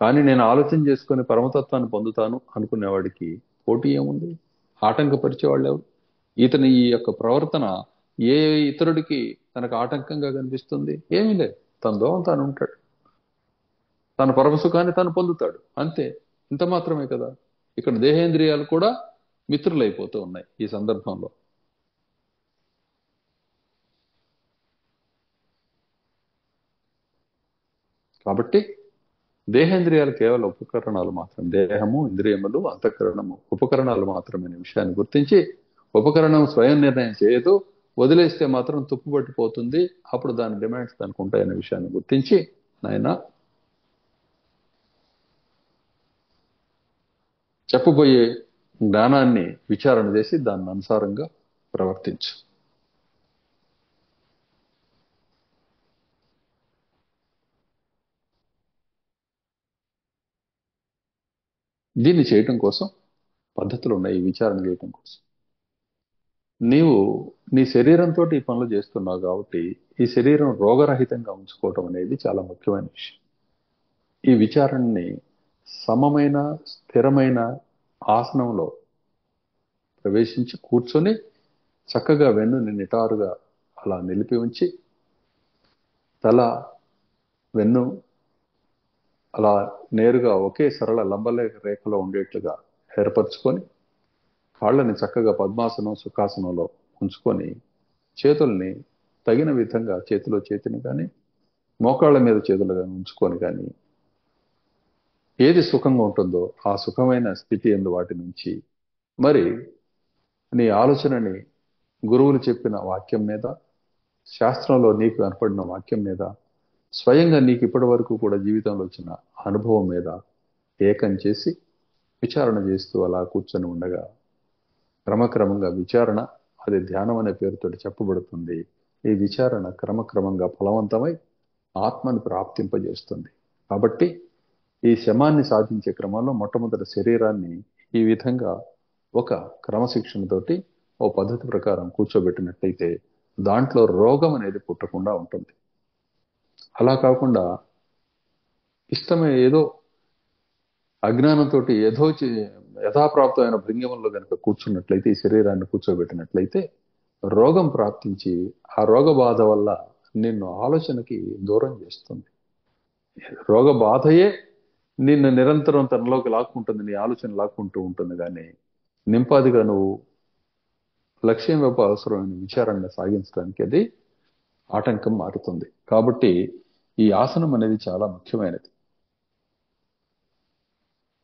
కానీ నేను ఆలోచన చేసుకుని పరమతత్వాన్ని పొందుతాను అనుకునేవాడికి పోటీ ఏముంది? ఆటంకపరిచేవాళ్ళు ఎవరు? ఈ యొక్క ప్రవర్తన ఏ ఇతరుడికి తనకు ఆటంకంగా కనిపిస్తుంది? ఏమీ లేదు. తన దోవం తాను ఉంటాడు, తన పరమసుఖాన్ని తాను పొందుతాడు, అంతే. ఇంత మాత్రమే కదా. ఇక్కడ దేహేంద్రియాలు కూడా మిత్రులైపోతూ ఉన్నాయి ఈ సందర్భంలో. కాబట్టి దేహేంద్రియాలు కేవలం ఉపకరణాలు మాత్రం. దేహము, ఇంద్రియములు, అంతఃకరణము ఉపకరణాలు మాత్రమే విషయాన్ని గుర్తించి, ఉపకరణం స్వయం నిర్ణయం చేయదు, వదిలేస్తే మాత్రం తుప్పుపట్టిపోతుంది, అప్పుడు దాని డిమాండ్స్ దానికి ఉంటాయనే విషయాన్ని గుర్తించి, నాయన చెప్పబోయే జ్ఞానాన్ని విచారణ చేసి దాని అనుసారంగా ప్రవర్తించు. దీన్ని చేయటం కోసం పద్ధతులు ఉన్నాయి. ఈ విచారణ చేయటం కోసం నీవు నీ శరీరంతో ఈ పనులు చేస్తున్నావు కాబట్టి ఈ శరీరం రోగరహితంగా ఉంచుకోవటం అనేది చాలా ముఖ్యమైన విషయం. ఈ విచారణని సమమైన స్థిరమైన ఆసనంలో ప్రవేశించి కూర్చొని చక్కగా వెన్నుని నిటారుగా అలా నిలిపి ఉంచి, తల వెన్ను అలా నేరుగా ఒకే సరళ రేఖలో ఉండేట్లుగా ఏర్పరచుకొని, కాళ్ళని చక్కగా పద్మాసనం సుఖాసనంలో ఉంచుకొని, చేతుల్ని తగిన విధంగా చేతిలో చేతిని కానీ మోకాళ్ళ మీద చేతులు కానీ ఉంచుకొని కానీ ఏది సుఖంగా ఉంటుందో ఆ సుఖమైన స్థితి ఎందు వాటి నుంచి మరి నీ ఆలోచనని గురువులు చెప్పిన వాక్యం మీద, శాస్త్రంలో నీకు కనపడిన వాక్యం మీద, స్వయంగా నీకు ఇప్పటి వరకు కూడా జీవితంలో వచ్చిన అనుభవం మీద ఏకం చేసి విచారణ చేస్తూ అలా కూర్చొని ఉండగా క్రమక్రమంగా విచారణ, అది ధ్యానం అనే పేరుతో చెప్పబడుతుంది. ఈ విచారణ క్రమక్రమంగా ఫలవంతమై ఆత్మని ప్రాప్తింపజేస్తుంది. కాబట్టి ఈ శమాన్ని సాధించే క్రమంలో మొట్టమొదటి శరీరాన్ని ఈ విధంగా ఒక క్రమశిక్షణతోటి ఓ పద్ధతి ప్రకారం కూర్చోబెట్టినట్లయితే దాంట్లో రోగం అనేది పుట్టకుండా ఉంటుంది. అలా కాకుండా ఇష్టమే ఏదో అజ్ఞానంతో యథాప్రాప్తమైన భృంగిమంలో కనుక కూర్చున్నట్లయితే, ఈ శరీరాన్ని కూర్చోబెట్టినట్లయితే రోగం ప్రాప్తించి ఆ రోగ బాధ వల్ల నిన్ను ఆలోచనకి దూరం చేస్తుంది. రోగ బాధయే నిన్ను నిరంతరం తనలోకి లాక్కుంటుంది, నీ ఆలోచన లాక్కుంటూ ఉంటుంది. కానీ నింపాదిగా నువ్వు లక్ష్యం వైపు అవసరమైన విచారాన్ని సాగించడానికి అది ఆటంకం మారుతుంది. కాబట్టి ఈ ఆసనం అనేది చాలా ముఖ్యమైనది.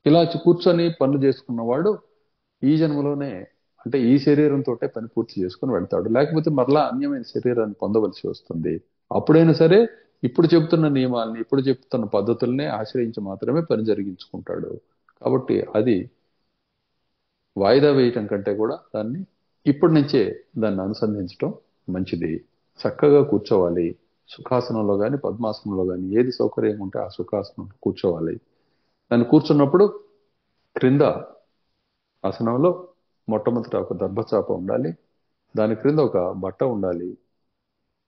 ఇలా కూర్చొని పనులు చేసుకున్నవాడు ఈ జన్మలోనే, అంటే ఈ శరీరంతో పని పూర్తి చేసుకుని వెళ్తాడు. లేకపోతే మరలా అన్యమైన శరీరాన్ని పొందవలసి వస్తుంది. అప్పుడైనా సరే ఇప్పుడు చెబుతున్న నియమాల్ని, ఇప్పుడు చెప్తున్న పద్ధతుల్ని ఆశ్రయించి మాత్రమే పని జరిగించుకుంటాడు. కాబట్టి అది వాయిదా వేయటం కంటే కూడా దాన్ని ఇప్పటి నుంచే దాన్ని అనుసంధించడం మంచిది. చక్కగా కూర్చోవాలి. సుఖాసనంలో కానీ పద్మాసనంలో కానీ ఏది సౌకర్యం ఉంటే ఆ సుఖాసనంలో కూర్చోవాలి. దాన్ని కూర్చున్నప్పుడు క్రింద ఆసనంలో మొట్టమొదట ఒక దర్భచాప ఉండాలి. దాని క్రింద ఒక బట్ట ఉండాలి.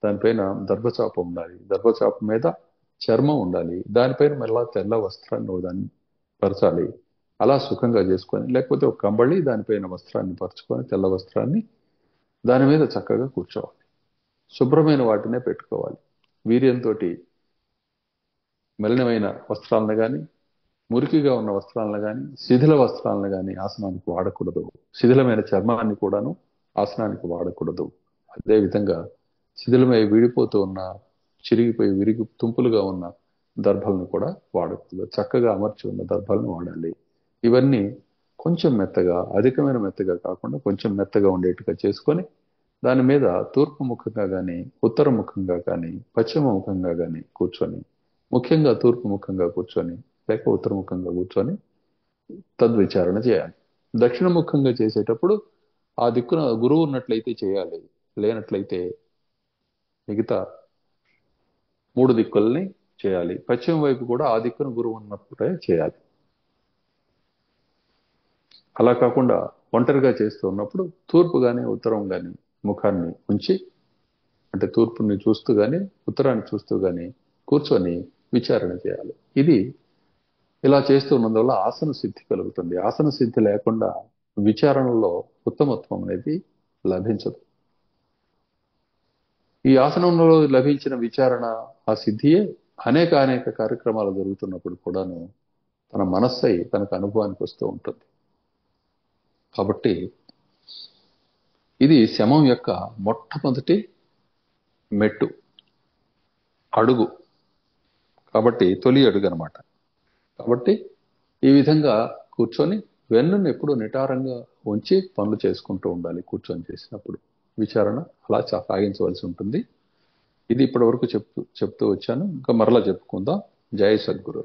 దానిపైన దర్భచాప ఉండాలి. దర్భచాప మీద చర్మం ఉండాలి. దానిపైన మళ్ళా తెల్ల వస్త్రాన్ని దాన్ని పరచాలి. అలా సుఖంగా చేసుకొని, లేకపోతే ఒక కంబళి దానిపైన వస్త్రాన్ని పరుచుకొని, తెల్ల వస్త్రాన్ని దాని మీద చక్కగా కూర్చోవాలి. శుభ్రమైన వాటినే పెట్టుకోవాలి. వీర్యంతో మలినమైన వస్త్రాలను కానీ, మురికిగా ఉన్న వస్త్రాలను కానీ, శిథిల వస్త్రాలను కానీ ఆసనానికి వాడకూడదు. శిథిలమైన చర్మాన్ని కూడాను ఆసనానికి వాడకూడదు. అదేవిధంగా శిథిలమై విడిపోతూ ఉన్న, చిరిగిపోయి విరిగి తుంపులుగా ఉన్న దర్భలను కూడా వాడకూడదు. చక్కగా అమర్చి ఉన్న దర్భలను వాడాలి. ఇవన్నీ కొంచెం మెత్తగా, అధికమైన మెత్తగా కాకుండా కొంచెం మెత్తగా ఉండేట్టుగా చేసుకొని, దాని మీద తూర్పు ముఖంగా కానీ, ఉత్తర ముఖంగా కానీ, పశ్చిమ ముఖంగా కానీ కూర్చొని, ముఖ్యంగా తూర్పు ముఖంగా కూర్చొని లేక ఉత్తరముఖంగా కూర్చొని తద్విచారణ చేయాలి. దక్షిణముఖంగా చేసేటప్పుడు ఆ దిక్కున గురువు ఉన్నట్లయితే చేయాలి. లేనట్లయితే మిగతా 3 దిక్కుల్ని చేయాలి. పశ్చిమ వైపు కూడా ఆ దిక్కున గురువు ఉన్నప్పుడే చేయాలి. అలా కాకుండా ఒంటరిగా చేస్తూ ఉన్నప్పుడు తూర్పు కానీ ఉత్తరం కానీ ముఖాన్ని ఉంచి, అంటే తూర్పుని చూస్తూ కానీ ఉత్తరాన్ని చూస్తూ కానీ కూర్చొని విచారణ చేయాలి. ఇది ఇలా చేస్తూ ఉన్నందువల్ల ఆసన సిద్ధి కలుగుతుంది. ఆసన సిద్ధి లేకుండా విచారణలో ఉత్తమత్వం అనేది లభించదు. ఈ ఆసనంలో లభించిన విచారణ, ఆ సిద్ధియే అనేక కార్యక్రమాలు జరుగుతున్నప్పుడు కూడాను తన మనస్సై తనకు అనుభవానికి వస్తూ ఉంటుంది. కాబట్టి ఇది శమం యొక్క మొట్టమొదటి మెట్టు, అడుగు. కాబట్టి తొలి అడుగు అనమాట. కాబట్టి ఈ విధంగా కూర్చొని వెన్నును ఎప్పుడు నిటారంగా ఉంచి పనులు చేసుకుంటూ ఉండాలి. కూర్చొని చేసినప్పుడు విచారణ అలా సాగించవలసి ఉంటుంది. ఇది ఇప్పటి వరకు చెప్తూ వచ్చాను. ఇంకా మరలా చెప్పుకుందాం. జై సద్గురు.